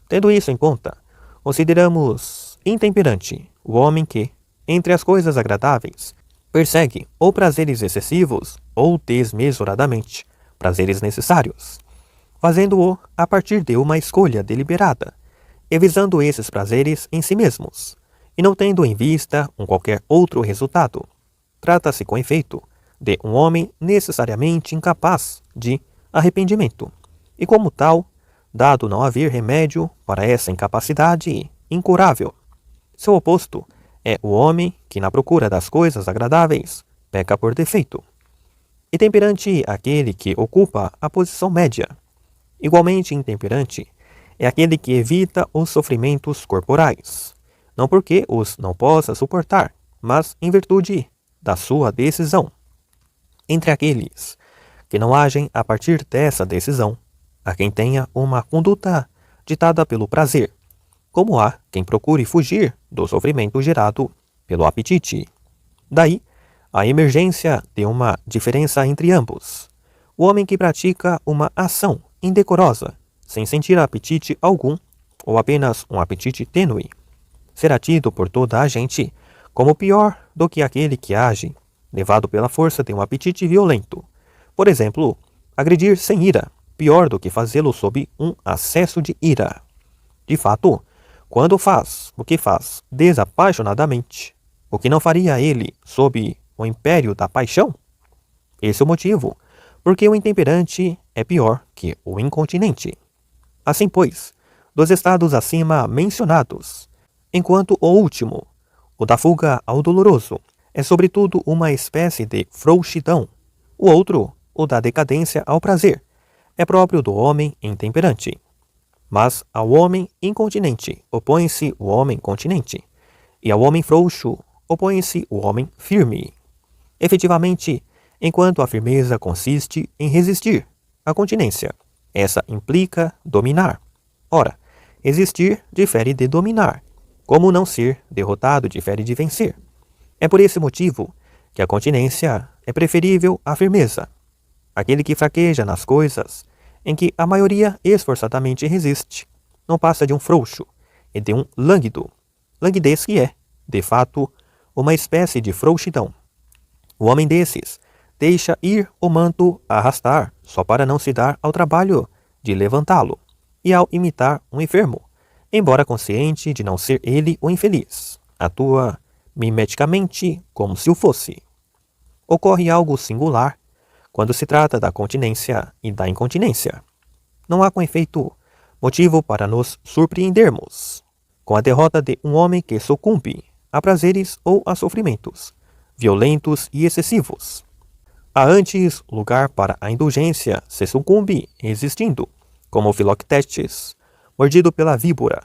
Tendo isso em conta, consideramos intemperante o homem que, entre as coisas agradáveis, persegue ou prazeres excessivos ou desmesuradamente prazeres necessários, fazendo-o a partir de uma escolha deliberada, e visando esses prazeres em si mesmos, e não tendo em vista um qualquer outro resultado. Trata-se, com efeito, de um homem necessariamente incapaz de arrependimento, e como tal, dado não haver remédio para essa incapacidade incurável. Seu oposto é o homem que, na procura das coisas agradáveis, peca por defeito. E temperante aquele que ocupa a posição média. Igualmente intemperante é aquele que evita os sofrimentos corporais, não porque os não possa suportar, mas em virtude da sua decisão. Entre aqueles que não agem a partir dessa decisão, há quem tenha uma conduta ditada pelo prazer, como há quem procure fugir do sofrimento gerado pelo apetite. Daí, a emergência de uma diferença entre ambos. O homem que pratica uma ação indecorosa, sem sentir apetite algum, ou apenas um apetite tênue, será tido por toda a gente como pior do que aquele que age, levado pela força de um apetite violento. Por exemplo, agredir sem ira, pior do que fazê-lo sob um acesso de ira. De fato, quando faz o que faz desapaixonadamente, o que não faria ele sob o império da paixão? Esse é o motivo porque o intemperante é pior que o incontinente. Assim, pois, dos estados acima mencionados, enquanto o último, o da fuga ao doloroso, é sobretudo uma espécie de frouxidão, o outro, o da decadência ao prazer, é próprio do homem intemperante. Mas ao homem incontinente opõe-se o homem continente, e ao homem frouxo opõe-se o homem firme. Efetivamente, enquanto a firmeza consiste em resistir à continência, essa implica dominar. Ora, existir difere de dominar, como não ser derrotado difere de vencer. É por esse motivo que a continência é preferível à firmeza. Aquele que fraqueja nas coisas em que a maioria esforçadamente resiste não passa de um frouxo e de um lânguido, languidez que é, de fato, uma espécie de frouxidão. O homem desses deixa ir o manto a arrastar só para não se dar ao trabalho de levantá-lo, e ao imitar um enfermo, embora consciente de não ser ele o infeliz, atua mimeticamente como se o fosse. Ocorre algo singular quando se trata da continência e da incontinência. Não há, com efeito, motivo para nos surpreendermos com a derrota de um homem que sucumbe a prazeres ou a sofrimentos violentos e excessivos. Há antes lugar para a indulgência se sucumbe resistindo, como Filoctetes, mordido pela víbora,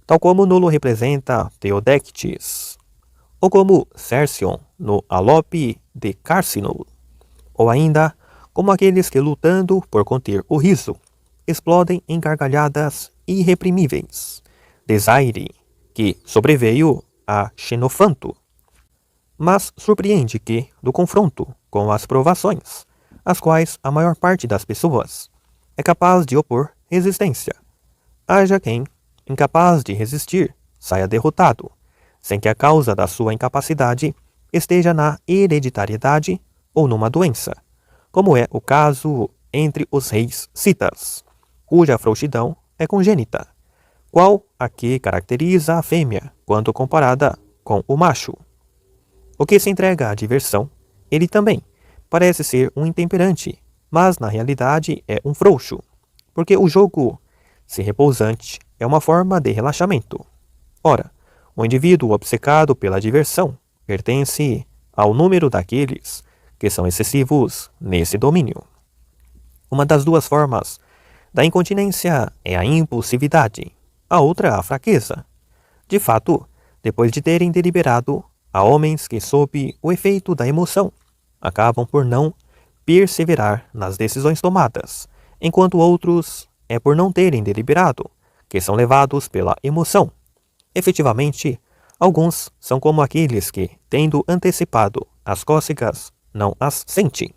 tal como nulo representa Teodectes, ou como Cercion no Alope de Cárcino, ou ainda como aqueles que, lutando por conter o riso, explodem em gargalhadas irreprimíveis, desaire que sobreveio a Xenofanto. Mas surpreende que, do confronto com as provações, às quais a maior parte das pessoas é capaz de opor resistência, haja quem, incapaz de resistir, saia derrotado, sem que a causa da sua incapacidade esteja na hereditariedade ou numa doença, como é o caso entre os reis citas, cuja frouxidão é congênita, qual a que caracteriza a fêmea quando comparada com o macho. O que se entrega à diversão, ele também parece ser um intemperante, mas na realidade é um frouxo, porque o jogo, se repousante, é uma forma de relaxamento. Ora, o indivíduo obcecado pela diversão pertence ao número daqueles que são excessivos nesse domínio. Uma das duas formas da incontinência é a impulsividade, a outra a fraqueza. De fato, depois de terem deliberado, há homens que, sob o efeito da emoção, acabam por não perseverar nas decisões tomadas, enquanto outros é por não terem deliberado, que são levados pela emoção. Efetivamente, alguns são como aqueles que, tendo antecipado as cócegas, não as sentem,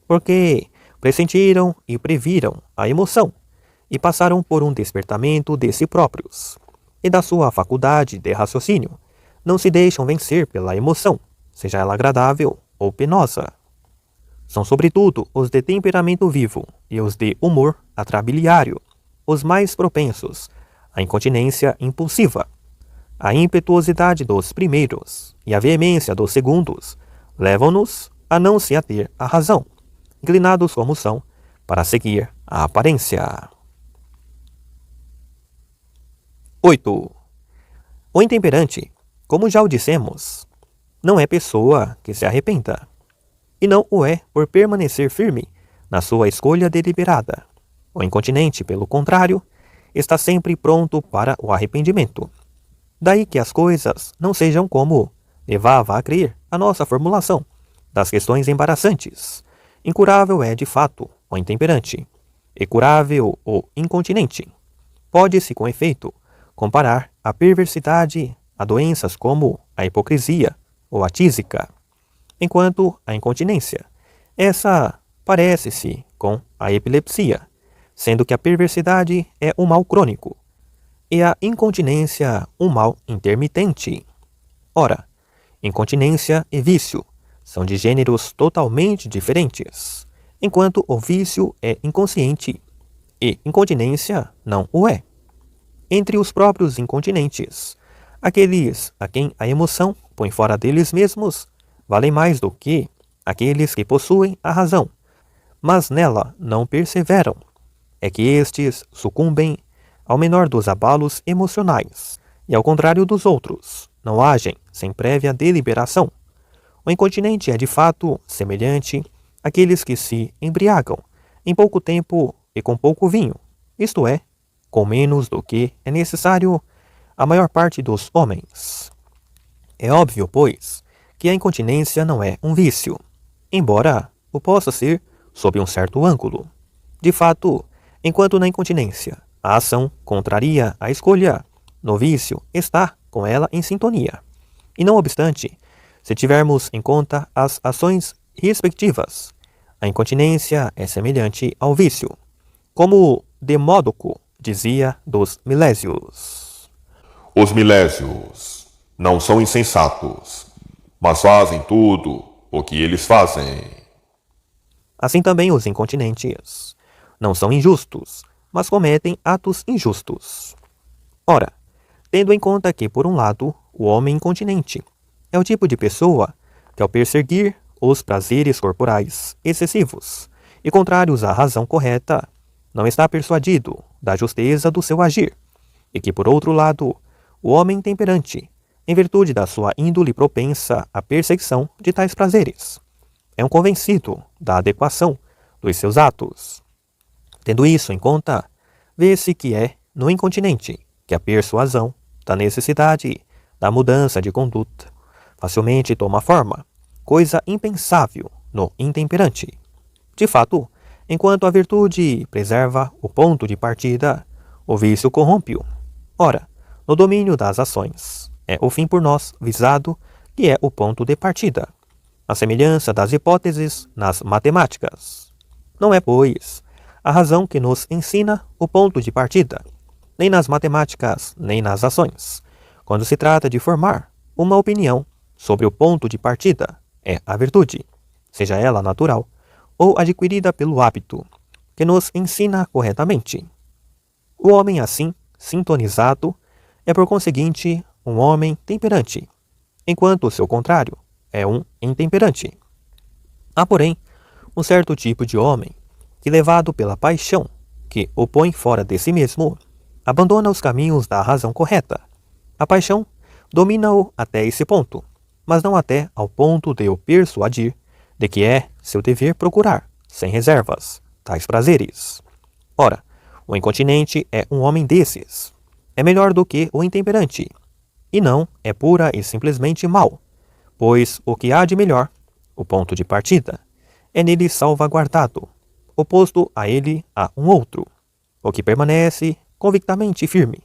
porque pressentiram e previram a emoção, e passaram por um despertamento de si próprios, e da sua faculdade de raciocínio, não se deixam vencer pela emoção, seja ela agradável ou penosa. São sobretudo os de temperamento vivo e os de humor atrabiliário, os mais propensos à incontinência impulsiva. A impetuosidade dos primeiros e a veemência dos segundos levam-nos a não se ater à razão, inclinados como são para seguir a aparência. 8. O intemperante, como já o dissemos, não é pessoa que se arrependa, e não o é por permanecer firme na sua escolha deliberada. O incontinente, pelo contrário, está sempre pronto para o arrependimento. Daí que as coisas não sejam como levava a crer a nossa formulação das questões embaraçantes. Incurável é, de fato, o intemperante, e curável o incontinente. Pode-se, com efeito, comparar a perversidade a doenças como a hipocrisia ou a tísica, enquanto a incontinência, essa parece-se com a epilepsia, sendo que a perversidade é um mal crônico. e a incontinência um mal intermitente. Ora, incontinência e vício são de gêneros totalmente diferentes, enquanto o vício é inconsciente e incontinência não o é. Entre os próprios incontinentes, aqueles a quem a emoção põe fora deles mesmos valem mais do que aqueles que possuem a razão, mas nela não perseveram. É que estes sucumbem ao menor dos abalos emocionais e, ao contrário dos outros, não agem sem prévia deliberação. O incontinente é de fato semelhante àqueles que se embriagam em pouco tempo e com pouco vinho, isto é, com menos do que é necessário à maior parte dos homens. É óbvio, pois, que a incontinência não é um vício, embora o possa ser sob um certo ângulo. De fato, enquanto na incontinência a ação contraria a escolha, no vício está com ela em sintonia. E não obstante, se tivermos em conta as ações respectivas, a incontinência é semelhante ao vício, como Demódoco dizia dos Milésios. Os milésios não são insensatos, mas fazem tudo o que eles fazem. Assim também os incontinentes não são injustos, mas cometem atos injustos. Ora, tendo em conta que, por um lado, o homem incontinente é o tipo de pessoa que, ao perseguir os prazeres corporais excessivos e contrários à razão correta, não está persuadido da justeza do seu agir, e que, por outro lado, o homem temperante, em virtude da sua índole propensa à perseguição de tais prazeres, é um convencido da adequação dos seus atos. Tendo isso em conta, vê-se que é no incontinente que a persuasão da necessidade da mudança de conduta facilmente toma forma, coisa impensável no intemperante. De fato, enquanto a virtude preserva o ponto de partida, o vício corrompe-o. Ora, no domínio das ações, é o fim por nós visado que é o ponto de partida, a semelhança das hipóteses nas matemáticas. Não é, pois, a razão que nos ensina o ponto de partida, nem nas matemáticas, nem nas ações. Quando se trata de formar uma opinião sobre o ponto de partida, é a virtude, seja ela natural ou adquirida pelo hábito, que nos ensina corretamente. O homem assim, sintonizado, é por conseguinte um homem temperante, enquanto o seu contrário é um intemperante. Há, porém, um certo tipo de homem que, levado pela paixão que o põe fora de si mesmo, abandona os caminhos da razão correta. A paixão domina-o até esse ponto, mas não até ao ponto de o persuadir de que é seu dever procurar, sem reservas, tais prazeres. Ora, o incontinente é um homem desses. É melhor do que o intemperante, e não é pura e simplesmente mau, pois o que há de melhor, o ponto de partida, é nele salvaguardado. Oposto a ele há um outro, o que permanece convictamente firme,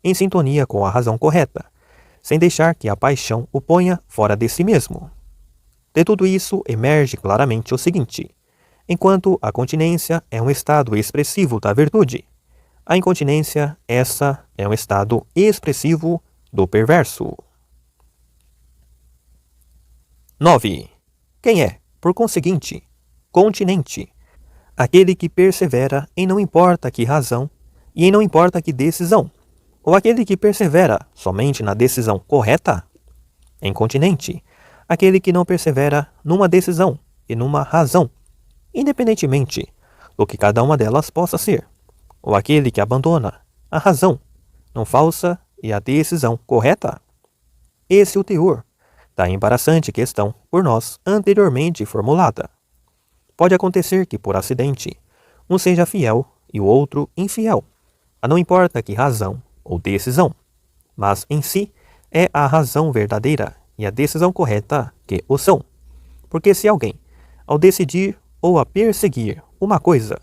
em sintonia com a razão correta, sem deixar que a paixão o ponha fora de si mesmo. De tudo isso emerge claramente o seguinte: enquanto a continência é um estado expressivo da virtude, a incontinência, essa é um estado expressivo do perverso. 9. Quem é, por conseguinte, continente? Aquele que persevera em não importa que razão e em não importa que decisão, ou aquele que persevera somente na decisão correta? Incontinente, aquele que não persevera numa decisão e numa razão, independentemente do que cada uma delas possa ser, ou aquele que abandona a razão, não falsa e a decisão correta? Esse é o teor da embaraçante questão por nós anteriormente formulada. Pode acontecer que, por acidente, um seja fiel e o outro infiel, a não importa que razão ou decisão, mas em si é a razão verdadeira e a decisão correta que o são. Porque se alguém, ao decidir ou a perseguir uma coisa,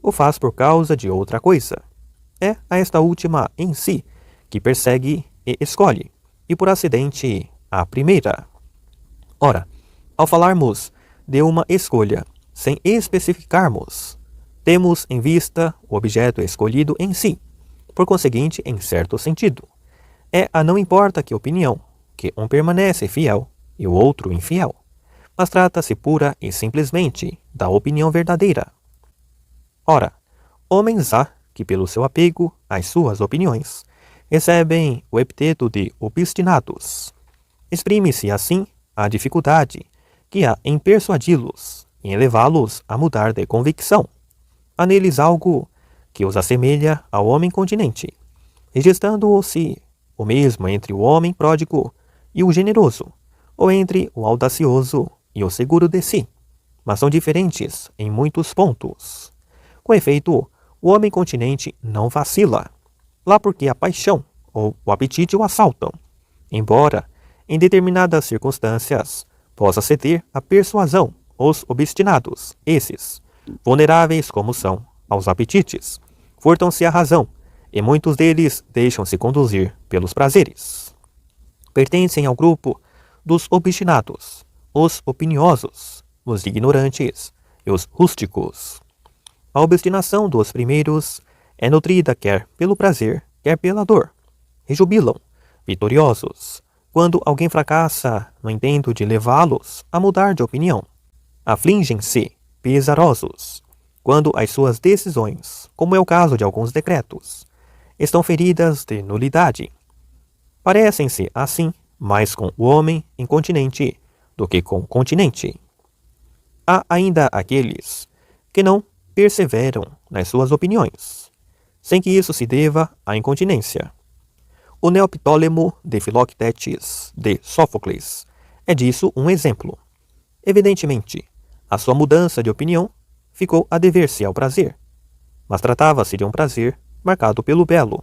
o faz por causa de outra coisa, é a esta última em si que persegue e escolhe, e por acidente a primeira. Ora, ao falarmos de uma escolha sem especificarmos, temos em vista o objeto escolhido em si, Por conseguinte, em certo sentido, é a não importa que opinião, que um permanece fiel e o outro infiel, mas trata-se pura e simplesmente da opinião verdadeira. Ora, homens há que, pelo seu apego às suas opiniões, recebem o epiteto de obstinados. Exprime-se assim a dificuldade que há em persuadi-los e em levá-los a mudar de convicção. Há neles algo que os assemelha ao homem continente, registrando-se o mesmo entre o homem pródigo e o generoso, ou entre o audacioso e o seguro de si, mas são diferentes em muitos pontos. Com efeito, o homem continente não vacila, lá porque a paixão ou o apetite o assaltam, embora, em determinadas circunstâncias, possa ceder à persuasão os obstinados. Esses, vulneráveis como são aos apetites, furtam-se à razão, e muitos deles deixam-se conduzir pelos prazeres. Pertencem ao grupo dos obstinados, os opiniosos, os ignorantes e os rústicos. A obstinação dos primeiros é nutrida quer pelo prazer, quer pela dor. Rejubilam, vitoriosos, quando alguém fracassa no intento de levá-los a mudar de opinião. Afligem-se, pesarosos, quando as suas decisões, como é o caso de alguns decretos, estão feridas de nulidade. Parecem-se, assim, mais com o homem incontinente do que com o continente. Há ainda aqueles que não perseveram nas suas opiniões, sem que isso se deva à incontinência. O Neoptólemo de Filoctetes de Sófocles é disso um exemplo. Evidentemente, a sua mudança de opinião ficou a dever-se ao prazer, mas tratava-se de um prazer marcado pelo belo,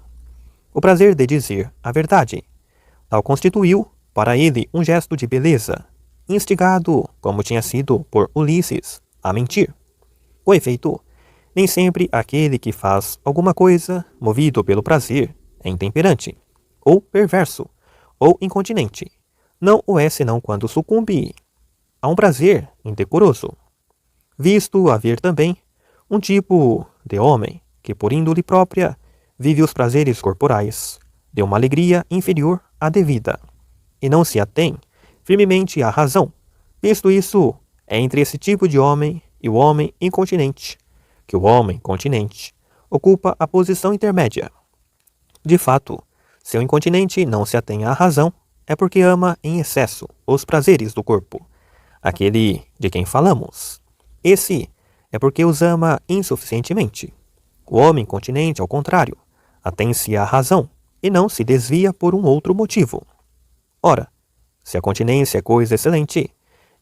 o prazer de dizer a verdade. Tal constituiu para ele um gesto de beleza, instigado, como tinha sido por Ulisses, a mentir. Com efeito, nem sempre aquele que faz alguma coisa movido pelo prazer é intemperante, ou perverso, ou incontinente. Não o é senão quando sucumbe a um prazer indecoroso. Visto haver também um tipo de homem que, por índole própria, vive os prazeres corporais de uma alegria inferior à devida, e não se atém firmemente à razão. Visto isso, é entre esse tipo de homem e o homem incontinente que o homem continente ocupa a posição intermédia. De fato, se o incontinente não se atém à razão, é porque ama em excesso os prazeres do corpo, aquele de quem falamos. Esse é porque os ama insuficientemente. O homem continente, ao contrário, atém-se à razão e não se desvia por um outro motivo. Ora, se a continência é coisa excelente,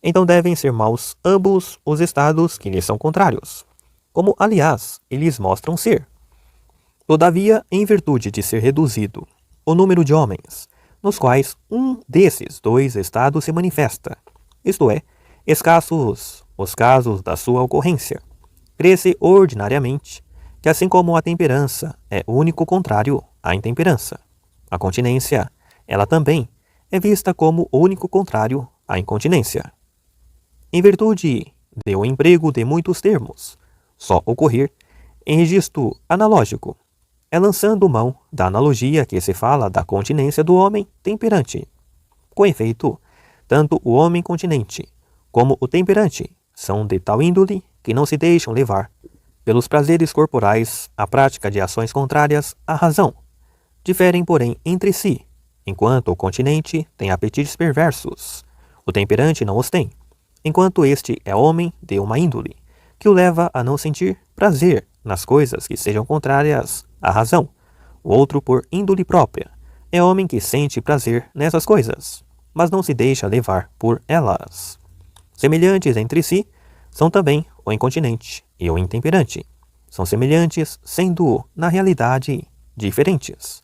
então devem ser maus ambos os estados que lhes são contrários, como, aliás, eles mostram ser. Todavia, em virtude de ser reduzido o número de homens, nos quais um desses dois estados se manifesta, isto é, escassos os casos da sua ocorrência, crê-se ordinariamente que, assim como a temperança é o único contrário à intemperança, a continência, ela também, é vista como o único contrário à incontinência. Em virtude de o emprego de muitos termos, só ocorrer em registro analógico, é lançando mão da analogia que se fala da continência do homem temperante. Com efeito, tanto o homem continente como o temperante são de tal índole que não se deixam levar pelos prazeres corporais à prática de ações contrárias à razão. Diferem, porém, entre si, enquanto o continente tem apetites perversos, o temperante não os tem, enquanto este é homem de uma índole que o leva a não sentir prazer nas coisas que sejam contrárias à razão. O outro, por índole própria, é homem que sente prazer nessas coisas, mas não se deixa levar por elas. Semelhantes entre si são também o incontinente e o intemperante. São semelhantes, sendo, na realidade, diferentes.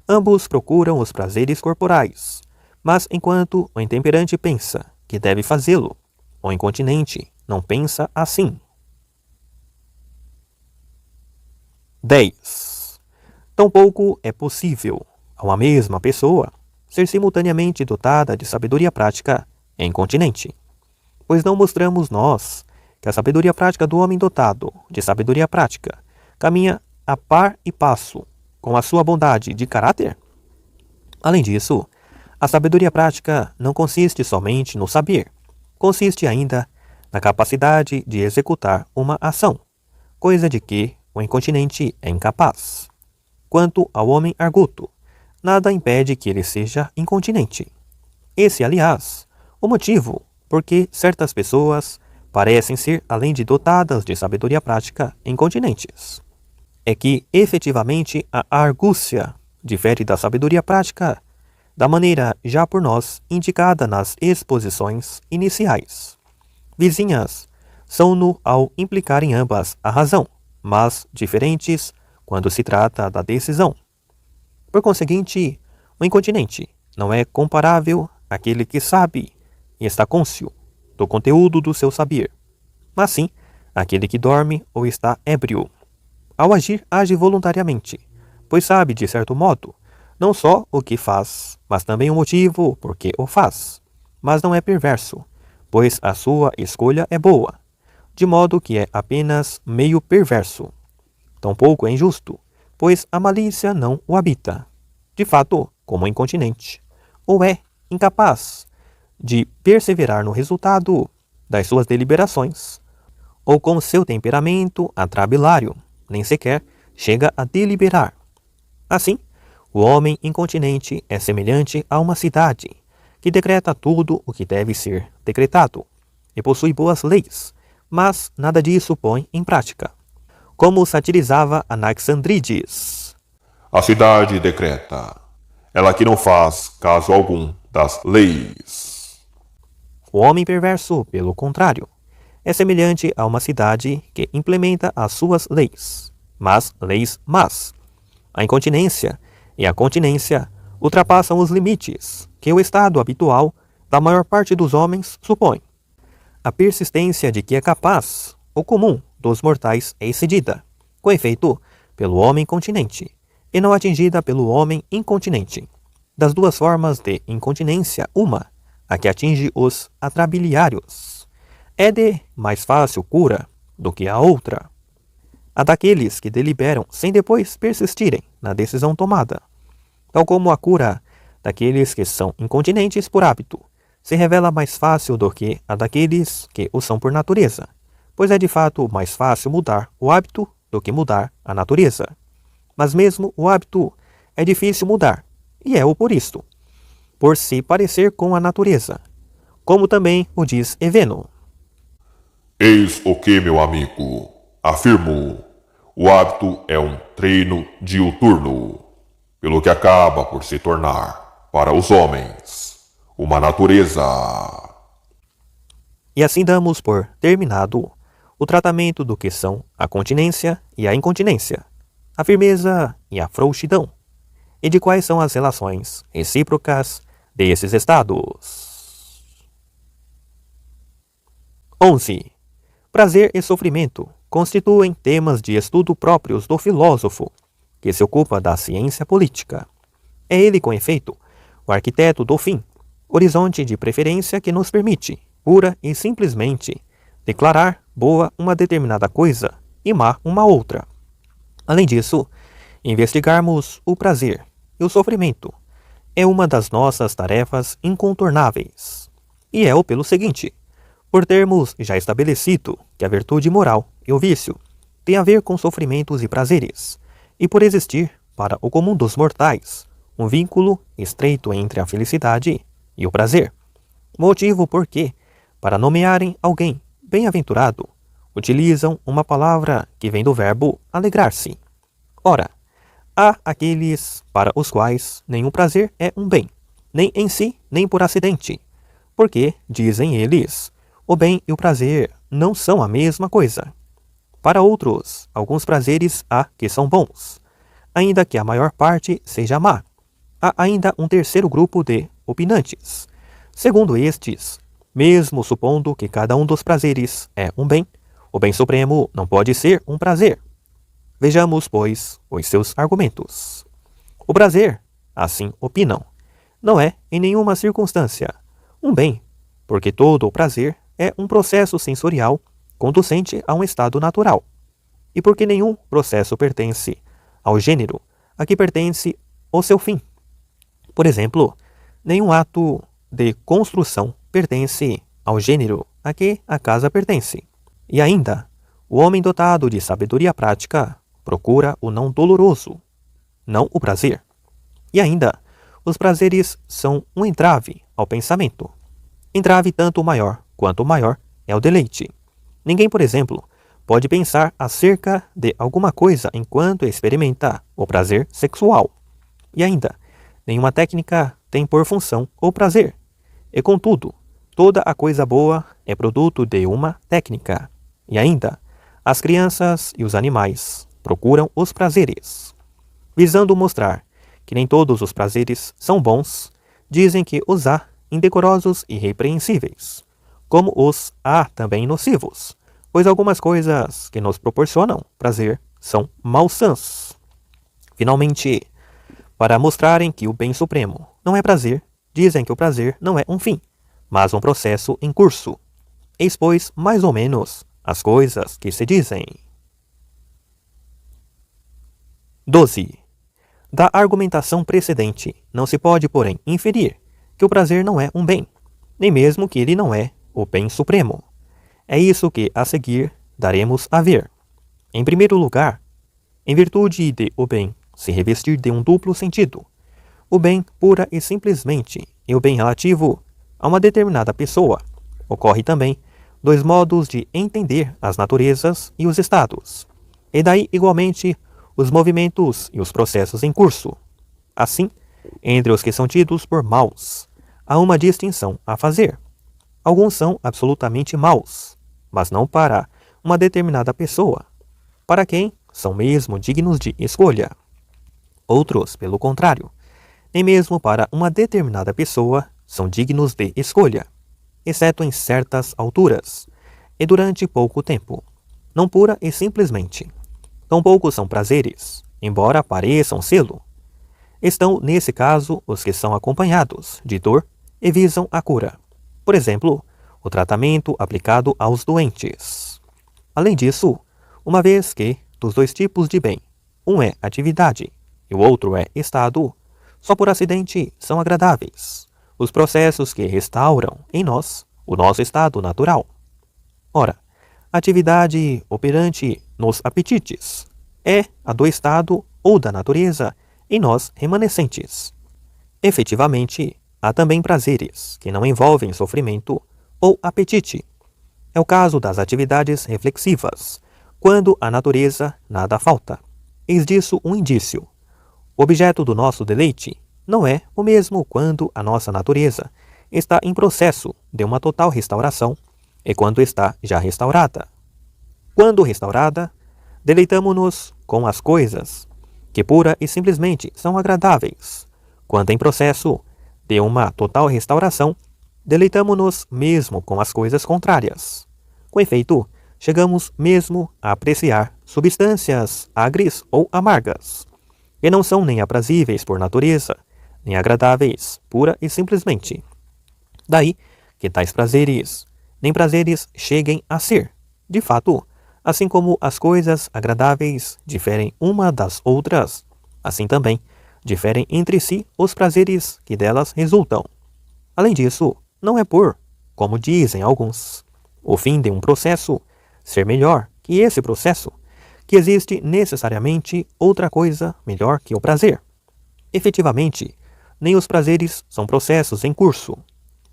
Ambos procuram os prazeres corporais, mas enquanto o intemperante pensa que deve fazê-lo, o incontinente não pensa assim. 10. Tampouco é possível a uma mesma pessoa ser simultaneamente dotada de sabedoria prática e incontinente, pois não mostramos nós que a sabedoria prática do homem dotado de sabedoria prática caminha a par e passo com a sua bondade de caráter? Além disso, a sabedoria prática não consiste somente no saber, consiste ainda na capacidade de executar uma ação, coisa de que o incontinente é incapaz. Quanto ao homem arguto, nada impede que ele seja incontinente. Esse, aliás, o motivo por que certas pessoas parecem ser, além de dotadas de sabedoria prática, incontinentes. É que, efetivamente, a argúcia difere da sabedoria prática da maneira já por nós indicada nas exposições iniciais. Vizinhas são-no ao implicar em ambas a razão, mas diferentes quando se trata da decisão. Por conseguinte, o incontinente não é comparável àquele que sabe e está cônscio do conteúdo do seu saber, mas sim àquele que dorme ou está ébrio. Ao agir, age voluntariamente, pois sabe, de certo modo, não só o que faz, mas também o motivo por que o faz. Mas não é perverso, pois a sua escolha é boa, de modo que é apenas meio perverso. Tampouco é injusto, pois a malícia não o habita, de fato, como incontinente, ou é incapaz de perseverar no resultado das suas deliberações, ou com seu temperamento atrabilário, nem sequer chega a deliberar. Assim, o homem incontinente é semelhante a uma cidade, que decreta tudo o que deve ser decretado, e possui boas leis, mas nada disso põe em prática. Como satirizava Anaxandrides: A cidade decreta, ela que não faz caso algum das leis. O homem perverso, pelo contrário, é semelhante a uma cidade que implementa as suas leis, mas leis más. A incontinência e a continência ultrapassam os limites que o estado habitual da maior parte dos homens supõe. A persistência de que é capaz, o comum dos mortais é excedida, com efeito, pelo homem continente, e não atingida pelo homem incontinente. Das duas formas de incontinência, uma, a que atinge os atrabiliários, é de mais fácil cura do que a outra, a daqueles que deliberam sem depois persistirem na decisão tomada. Tal como a cura daqueles que são incontinentes por hábito se revela mais fácil do que a daqueles que o são por natureza, pois é de fato mais fácil mudar o hábito do que mudar a natureza. Mas mesmo o hábito é difícil mudar, e é-o por isto, por se parecer com a natureza, como também o diz Eveno. Eis o que, meu amigo, afirmo, o hábito é um treino diuturno, pelo que acaba por se tornar, para os homens, uma natureza. E assim damos por terminado o tratamento do que são a continência e a incontinência, a firmeza e a frouxidão, e de quais são as relações recíprocas desses estados. 11. Prazer e sofrimento constituem temas de estudo próprios do filósofo, que se ocupa da ciência política. É ele, com efeito, o arquiteto do fim, horizonte de preferência que nos permite, pura e simplesmente, declarar boa uma determinada coisa e má uma outra. Além disso, investigarmos o prazer e o sofrimento é uma das nossas tarefas incontornáveis. E é-o pelo seguinte: por termos já estabelecido que a virtude moral e o vício têm a ver com sofrimentos e prazeres, e por existir, para o comum dos mortais, um vínculo estreito entre a felicidade e o prazer. Motivo por que, para nomearem alguém bem-aventurado, utilizam uma palavra que vem do verbo alegrar-se. Ora, há aqueles para os quais nenhum prazer é um bem, nem em si, nem por acidente, porque, dizem eles, o bem e o prazer não são a mesma coisa. Para outros, alguns prazeres há que são bons, ainda que a maior parte seja má. Há ainda um terceiro grupo de opinantes. Segundo estes, mesmo supondo que cada um dos prazeres é um bem, o bem supremo não pode ser um prazer. Vejamos, pois, os seus argumentos. O prazer, assim opinam, não é, em nenhuma circunstância, um bem, porque todo o prazer é um processo sensorial conducente a um estado natural, e porque nenhum processo pertence ao gênero a que pertence o seu fim. Por exemplo, nenhum ato de construção pertence ao gênero a que a casa pertence. E ainda, o homem dotado de sabedoria prática procura o não doloroso, não o prazer. E ainda, os prazeres são um entrave ao pensamento. Entrave tanto maior quanto maior é o deleite. Ninguém, por exemplo, pode pensar acerca de alguma coisa enquanto experimenta o prazer sexual. E ainda, nenhuma técnica tem por função o prazer. E contudo, toda a coisa boa é produto de uma técnica. E ainda, as crianças e os animais procuram os prazeres. Visando mostrar que nem todos os prazeres são bons, dizem que os há indecorosos e repreensíveis, como os há também nocivos, pois algumas coisas que nos proporcionam prazer são malsãs. Finalmente, para mostrarem que o bem supremo não é prazer, dizem que o prazer não é um fim, mas um processo em curso. Eis, pois, mais ou menos, as coisas que se dizem. 12. Da argumentação precedente, não se pode, porém, inferir que o prazer não é um bem, nem mesmo que ele não é o bem supremo. É isso que, a seguir, daremos a ver. Em primeiro lugar, em virtude de o bem se revestir de um duplo sentido, o bem pura e simplesmente e o bem relativo a uma determinada pessoa, ocorre também dois modos de entender as naturezas e os estados, e daí igualmente os movimentos e os processos em curso. Assim, entre os que são tidos por maus, há uma distinção a fazer. Alguns são absolutamente maus, mas não para uma determinada pessoa, para quem são mesmo dignos de escolha. Outros, pelo contrário, nem mesmo para uma determinada pessoa são dignos de escolha, exceto em certas alturas, e durante pouco tempo, não pura e simplesmente. Tampouco são prazeres, embora pareçam sê-lo. Estão, nesse caso, os que são acompanhados de dor e visam a cura. Por exemplo, o tratamento aplicado aos doentes. Além disso, uma vez que, dos dois tipos de bem, um é atividade e o outro é estado, só por acidente são agradáveis os processos que restauram em nós o nosso estado natural. Ora, a atividade operante nos apetites é a do estado ou da natureza em nós remanescentes. Efetivamente, há também prazeres que não envolvem sofrimento ou apetite. É o caso das atividades reflexivas, quando a natureza nada falta. Eis disso um indício. O objeto do nosso deleite não é o mesmo quando a nossa natureza está em processo de uma total restauração e quando está já restaurada. Quando restaurada, deleitamo-nos com as coisas que pura e simplesmente são agradáveis. Quando em processo de uma total restauração, deleitamo-nos mesmo com as coisas contrárias. Com efeito, chegamos mesmo a apreciar substâncias agres ou amargas, que não são nem aprazíveis por natureza, nem agradáveis pura e simplesmente. Daí que tais prazeres, nem prazeres cheguem a ser, de fato, assim como as coisas agradáveis diferem uma das outras, assim também diferem entre si os prazeres que delas resultam. Além disso, não é por, como dizem alguns, o fim de um processo ser melhor que esse processo, que existe necessariamente outra coisa melhor que o prazer. Efetivamente, nem os prazeres são processos em curso,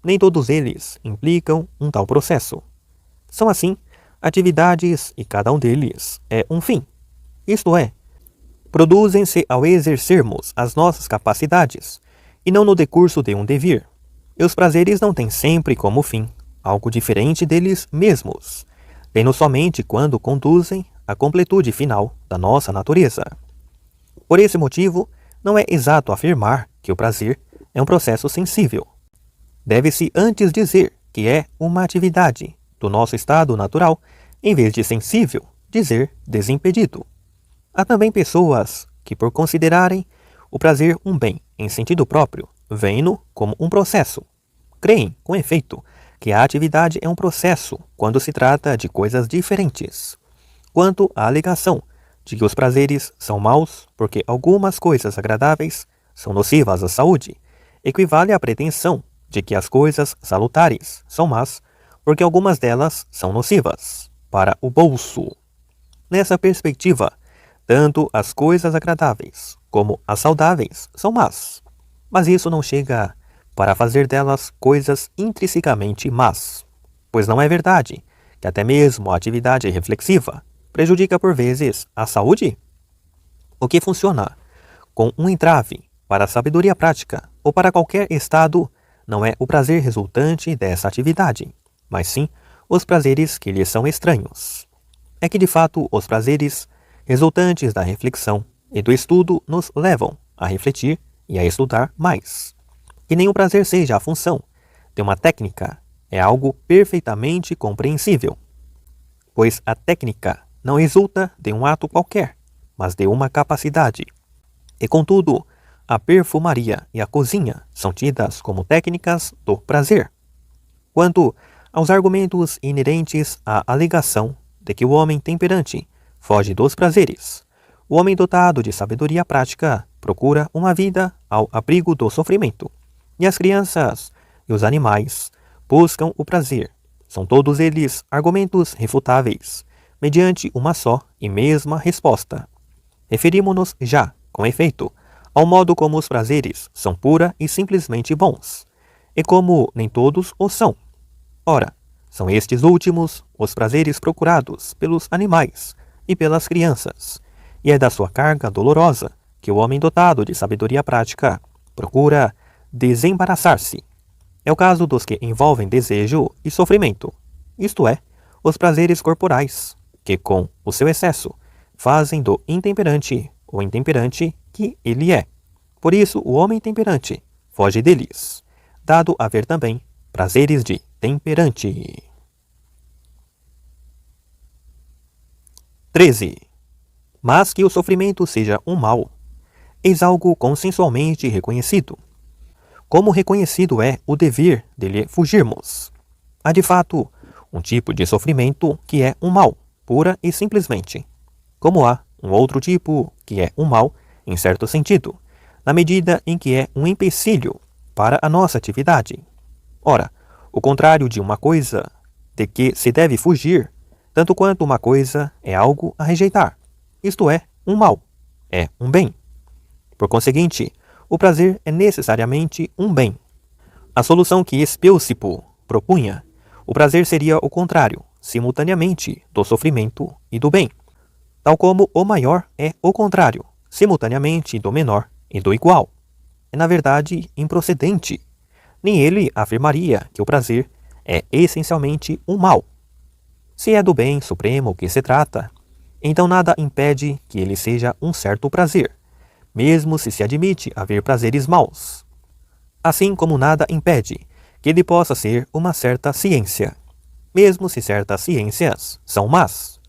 nem todos eles implicam um tal processo. São, assim, atividades e cada um deles é um fim. Isto é, produzem-se ao exercermos as nossas capacidades e não no decurso de um devir. E os prazeres não têm sempre como fim algo diferente deles mesmos, têm-no somente quando conduzem à completude final da nossa natureza. Por esse motivo, não é exato afirmar que o prazer é um processo sensível. Deve-se antes dizer que é uma atividade do nosso estado natural, em vez de sensível, dizer desimpedido. Há também pessoas que, por considerarem o prazer um bem em sentido próprio, veem-no como um processo. Creem, com efeito, que a atividade é um processo quando se trata de coisas diferentes. Quanto à alegação de que os prazeres são maus porque algumas coisas agradáveis são nocivas à saúde equivale à pretensão de que as coisas salutares são más porque algumas delas são nocivas para o bolso. Nessa perspectiva, tanto as coisas agradáveis como as saudáveis são más, mas isso não chega para fazer delas coisas intrinsecamente más, pois não é verdade que até mesmo a atividade reflexiva prejudica por vezes a saúde? O que funciona com um entrave para a sabedoria prática ou para qualquer estado não é o prazer resultante dessa atividade, mas sim os prazeres que lhe são estranhos. É que de fato os prazeres resultantes da reflexão e do estudo nos levam a refletir e a estudar mais. Que nenhum prazer seja a função de uma técnica é algo perfeitamente compreensível, pois a técnica não resulta de um ato qualquer, mas de uma capacidade. E contudo, a perfumaria e a cozinha são tidas como técnicas do prazer. Quanto aos argumentos inerentes à alegação de que o homem temperante foge dos prazeres, o homem dotado de sabedoria prática procura uma vida ao abrigo do sofrimento, e as crianças e os animais buscam o prazer. São todos eles argumentos refutáveis, mediante uma só e mesma resposta. Referimos-nos já, com efeito, ao modo como os prazeres são pura e simplesmente bons, e como nem todos o são. Ora, são estes últimos os prazeres procurados pelos animais e pelas crianças, e é da sua carga dolorosa que o homem dotado de sabedoria prática procura desembaraçar-se. É o caso dos que envolvem desejo e sofrimento, isto é, os prazeres corporais, que com o seu excesso fazem do intemperante o intemperante que ele é. Por isso o homem temperante foge deles, dado haver também prazeres de temperante. 13. Mas que o sofrimento seja um mal, eis algo consensualmente reconhecido. Como reconhecido é o dever de lhe fugirmos. Há de fato um tipo de sofrimento que é um mal, pura e simplesmente, como há um outro tipo que é um mal, em certo sentido, na medida em que é um empecilho para a nossa atividade. Ora, o contrário de uma coisa de que se deve fugir, tanto quanto uma coisa é algo a rejeitar, isto é, um mal, é um bem. Por conseguinte, o prazer é necessariamente um bem. A solução que Espeusipo propunha, o prazer seria o contrário, simultaneamente, do sofrimento e do bem, tal como o maior é o contrário, simultaneamente, do menor e do igual. É, na verdade, improcedente. Nem ele afirmaria que o prazer é essencialmente um mal. Se é do bem supremo que se trata, então nada impede que ele seja um certo prazer, mesmo se admite haver prazeres maus. Assim como nada impede que ele possa ser uma certa ciência, mesmo se certas ciências são más,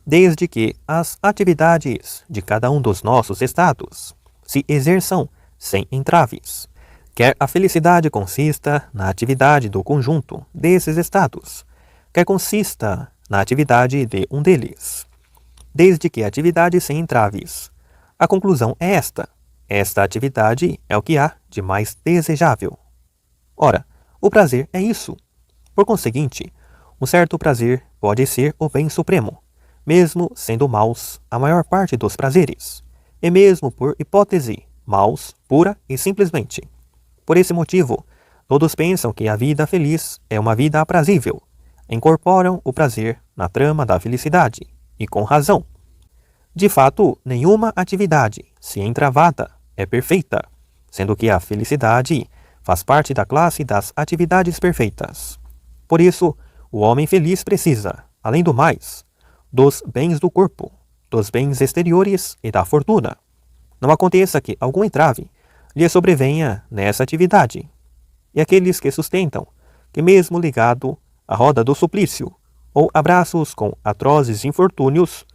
desde que as atividades de cada um dos nossos estados se exerçam sem entraves, quer a felicidade consista na atividade do conjunto desses estados, quer consista na atividade de um deles. Desde que a atividade sem entraves. A conclusão é esta. Esta atividade é o que há de mais desejável. Ora, o prazer é isso. Por conseguinte, um certo prazer pode ser o bem supremo, mesmo sendo maus a maior parte dos prazeres, e mesmo por hipótese, maus pura e simplesmente. Por esse motivo, todos pensam que a vida feliz é uma vida aprazível. Incorporam o prazer na trama da felicidade, e com razão. De fato, nenhuma atividade, se entravada, é perfeita, sendo que a felicidade faz parte da classe das atividades perfeitas. Por isso, o homem feliz precisa, além do mais, dos bens do corpo, dos bens exteriores e da fortuna. Não aconteça que algum entrave lhe sobrevenha nessa atividade. E aqueles que sustentam que mesmo ligado à roda do suplício, ou abraços com atrozes infortúnios,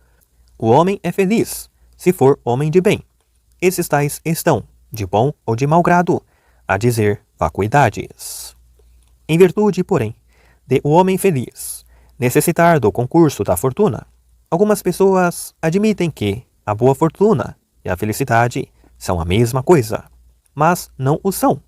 o homem é feliz, se for homem de bem. Esses tais estão, de bom ou de mau grado, a dizer vacuidades. Em virtude, porém, de o homem feliz necessitar do concurso da fortuna, Algumas pessoas admitem que a boa fortuna e a felicidade são a mesma coisa, mas não o são.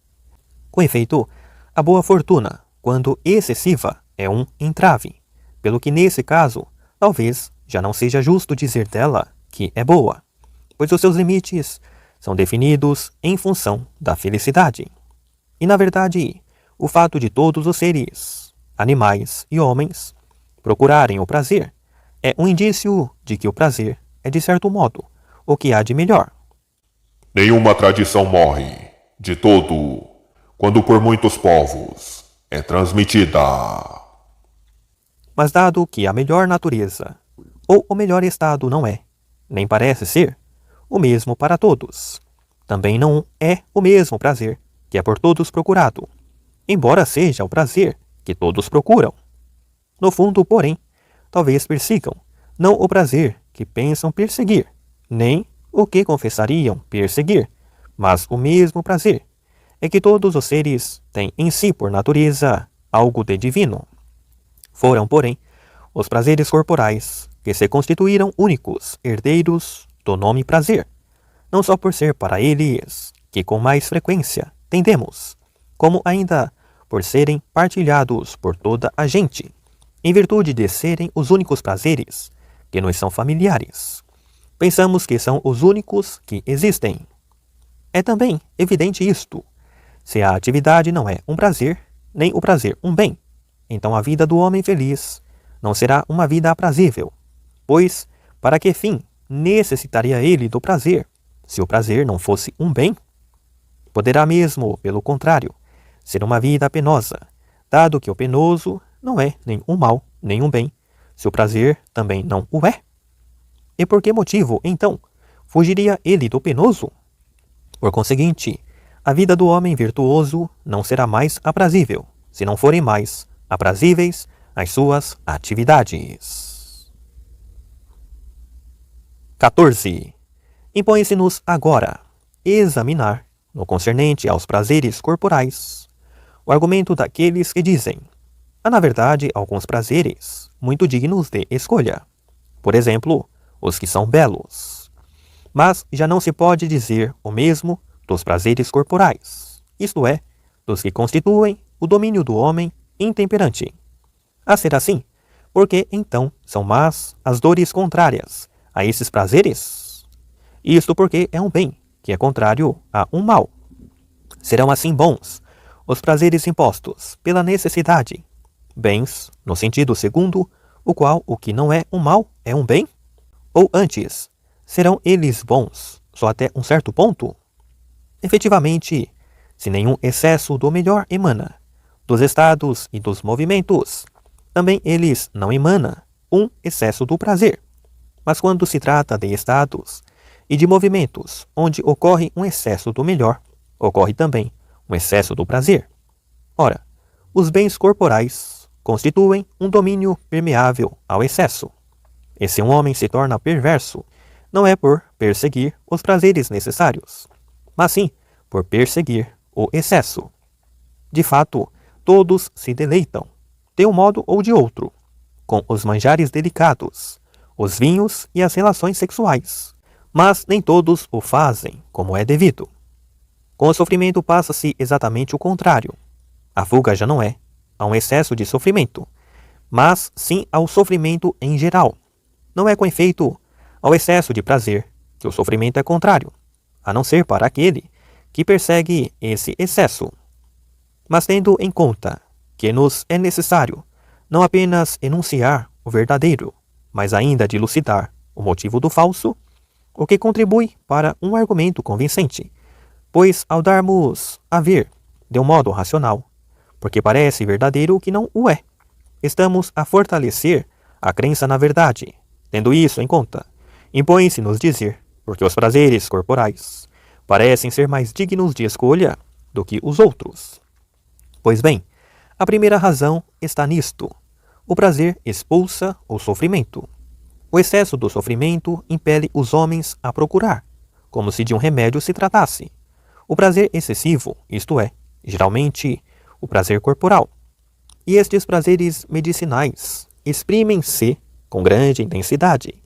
Com efeito, a boa fortuna, quando excessiva, é um entrave, pelo que nesse caso, talvez já não seja justo dizer dela que é boa, pois os seus limites são definidos em função da felicidade. E na verdade, o fato de todos os seres, animais e homens, procurarem o prazer é um indício de que o prazer é, de certo modo, o que há de melhor. Nenhuma tradição morre, de todo, quando por muitos povos é transmitida. Mas dado que a melhor natureza, ou o melhor estado não é, nem parece ser, o mesmo para todos, também não é o mesmo prazer que é por todos procurado, embora seja o prazer que todos procuram. No fundo, porém, talvez persigam não o prazer que pensam perseguir, nem o que confessariam perseguir, mas o mesmo prazer é que todos os seres têm em si por natureza algo de divino. Foram, porém, os prazeres corporais que se constituíram únicos herdeiros do nome prazer, não só por ser para eles que com mais frequência tendemos, como ainda por serem partilhados por toda a gente, em virtude de serem os únicos prazeres que nos são familiares. Pensamos que são os únicos que existem. É também evidente isto. Se a atividade não é um prazer, nem o prazer um bem, então a vida do homem feliz não será uma vida aprazível, pois para que fim necessitaria ele do prazer, se o prazer não fosse um bem? Poderá mesmo, pelo contrário, ser uma vida penosa, dado que o penoso não é nem um mal, nem um bem, se o prazer também não o é. E por que motivo, então, fugiria ele do penoso? Por conseguinte, a vida do homem virtuoso não será mais aprazível, se não forem mais aprazíveis as suas atividades. 14. Impõe-se-nos agora examinar, no concernente aos prazeres corporais, o argumento daqueles que dizem: há na verdade alguns prazeres muito dignos de escolha, por exemplo, os que são belos. Mas já não se pode dizer o mesmo dos prazeres corporais, isto é, dos que constituem o domínio do homem intemperante. A ser assim, porque então são más as dores contrárias a esses prazeres? Isto porque é um bem que é contrário a um mal. Serão assim bons os prazeres impostos pela necessidade, bens no sentido segundo, o qual o que não é um mal é um bem? Ou antes, serão eles bons só até um certo ponto? Efetivamente, se nenhum excesso do melhor emana dos estados e dos movimentos, também eles não emana um excesso do prazer. Mas quando se trata de estados e de movimentos onde ocorre um excesso do melhor, ocorre também um excesso do prazer. Ora, os bens corporais constituem um domínio permeável ao excesso. E se um homem se torna perverso, não é por perseguir os prazeres necessários, mas sim por perseguir o excesso. De fato, todos se deleitam, de um modo ou de outro, com os manjares delicados, os vinhos e as relações sexuais, mas nem todos o fazem como é devido. Com o sofrimento passa-se exatamente o contrário. A fuga já não é a um excesso de sofrimento, mas sim ao sofrimento em geral. Não é com efeito ao excesso de prazer que o sofrimento é contrário, a não ser para aquele que persegue esse excesso. Mas tendo em conta que nos é necessário não apenas enunciar o verdadeiro, mas ainda dilucidar o motivo do falso, o que contribui para um argumento convincente, pois ao darmos a ver de um modo racional, porque parece verdadeiro o que não o é, estamos a fortalecer a crença na verdade. Tendo isso em conta, impõe-se-nos dizer, porque os prazeres corporais parecem ser mais dignos de escolha do que os outros. Pois bem, a primeira razão está nisto. O prazer expulsa o sofrimento. O excesso do sofrimento impele os homens a procurar, como se de um remédio se tratasse, o prazer excessivo, isto é, geralmente, o prazer corporal. E estes prazeres medicinais exprimem-se com grande intensidade,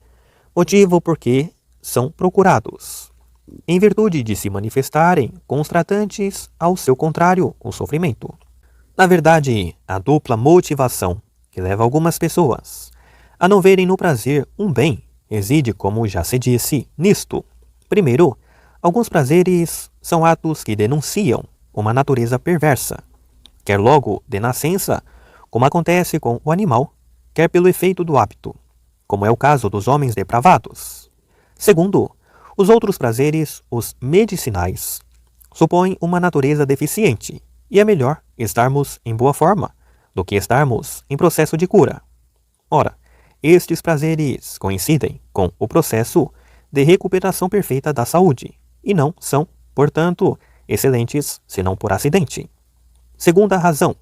motivo porque são procurados, em virtude de se manifestarem constratantes ao seu contrário, o sofrimento. Na verdade, a dupla motivação que leva algumas pessoas a não verem no prazer um bem reside, como já se disse, nisto. Primeiro, alguns prazeres são atos que denunciam uma natureza perversa, quer logo de nascença, como acontece com o animal, quer pelo efeito do hábito, como é o caso dos homens depravados. Segundo, os outros prazeres, os medicinais, supõem uma natureza deficiente, e é melhor estarmos em boa forma do que estarmos em processo de cura. Ora, estes prazeres coincidem com o processo de recuperação perfeita da saúde, e não são, portanto, excelentes senão por acidente. Segunda razão,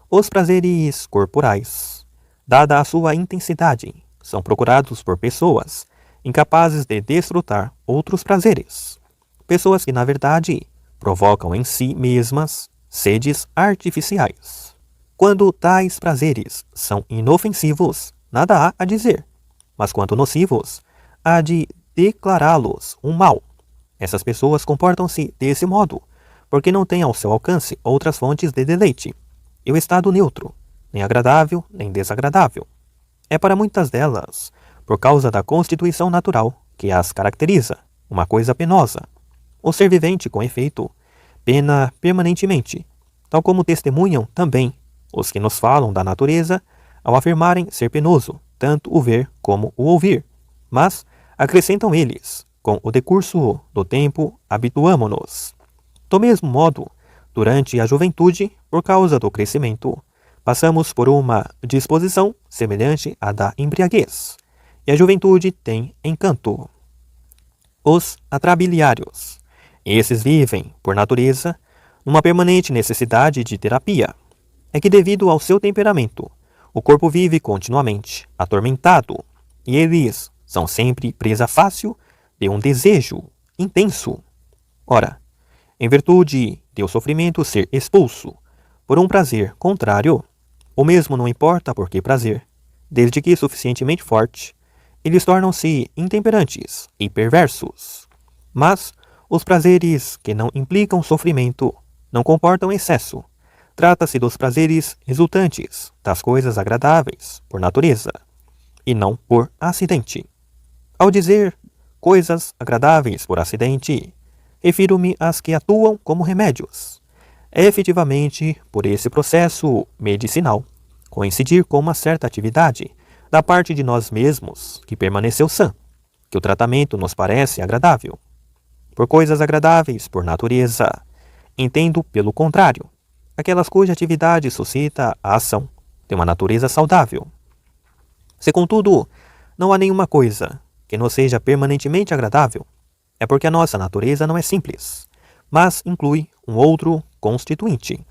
os prazeres corporais, dada a sua intensidade, são procurados por pessoas incapazes de desfrutar outros prazeres. Pessoas que, na verdade, provocam em si mesmas sedes artificiais. Quando tais prazeres são inofensivos, nada há a dizer, mas quanto nocivos, há de declará-los um mal. Essas pessoas comportam-se desse modo, porque não têm ao seu alcance outras fontes de deleite, e o estado neutro, nem agradável nem desagradável. É para muitas delas, por causa da constituição natural que as caracteriza, uma coisa penosa. O ser vivente, com efeito, pena permanentemente, tal como testemunham também os que nos falam da natureza ao afirmarem ser penoso tanto o ver como o ouvir. Mas, acrescentam eles, com o decurso do tempo habituamo-nos. Do mesmo modo, durante a juventude, por causa do crescimento, passamos por uma disposição semelhante à da embriaguez, e a juventude tem encanto. Os atrabiliários. Esses vivem, por natureza, numa permanente necessidade de terapia. É que, devido ao seu temperamento, o corpo vive continuamente atormentado, e eles são sempre presa fácil de um desejo intenso. Ora, em virtude de o sofrimento ser expulso por um prazer contrário, o mesmo não importa por que prazer, desde que suficientemente forte, eles tornam-se intemperantes e perversos. Mas os prazeres que não implicam sofrimento não comportam excesso. Trata-se dos prazeres resultantes das coisas agradáveis por natureza, e não por acidente. Ao dizer coisas agradáveis por acidente, refiro-me às que atuam como remédios. É efetivamente por esse processo medicinal coincidir com uma certa atividade da parte de nós mesmos que permaneceu sã, que o tratamento nos parece agradável. Por coisas agradáveis por natureza, entendo pelo contrário, aquelas cuja atividade suscita a ação de uma natureza saudável. Se, contudo, não há nenhuma coisa que nos seja permanentemente agradável, é porque a nossa natureza não é simples, mas inclui um outro constituinte,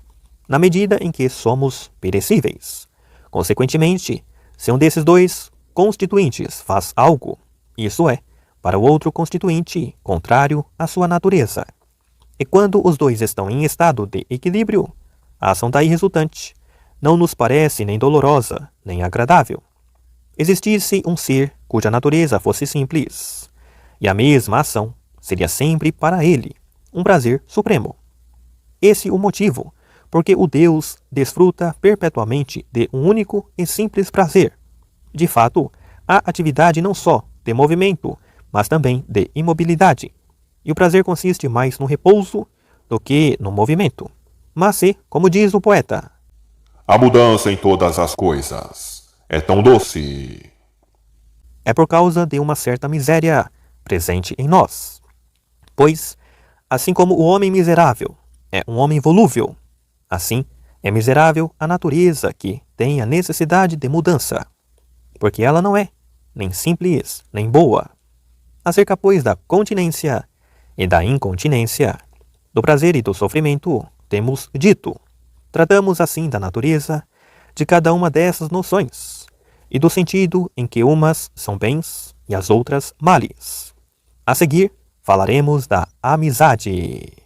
na medida em que somos perecíveis. Consequentemente, se um desses dois constituintes faz algo, isso é, para o outro constituinte contrário à sua natureza. E quando os dois estão em estado de equilíbrio, a ação daí resultante não nos parece nem dolorosa, nem agradável. Existisse um ser cuja natureza fosse simples, e a mesma ação seria sempre para ele um prazer supremo. Esse o motivo porque o Deus desfruta perpetuamente de um único e simples prazer. De fato, há atividade não só de movimento, mas também de imobilidade, e o prazer consiste mais no repouso do que no movimento. Mas se, como diz o poeta, a mudança em todas as coisas é tão doce, é por causa de uma certa miséria presente em nós. Pois, assim como o homem miserável é um homem volúvel, assim é miserável a natureza que tem a necessidade de mudança, porque ela não é nem simples nem boa. Acerca, pois, da continência e da incontinência, do prazer e do sofrimento, temos dito. Tratamos assim da natureza de cada uma dessas noções, e do sentido em que umas são bens e as outras males. A seguir, falaremos da amizade.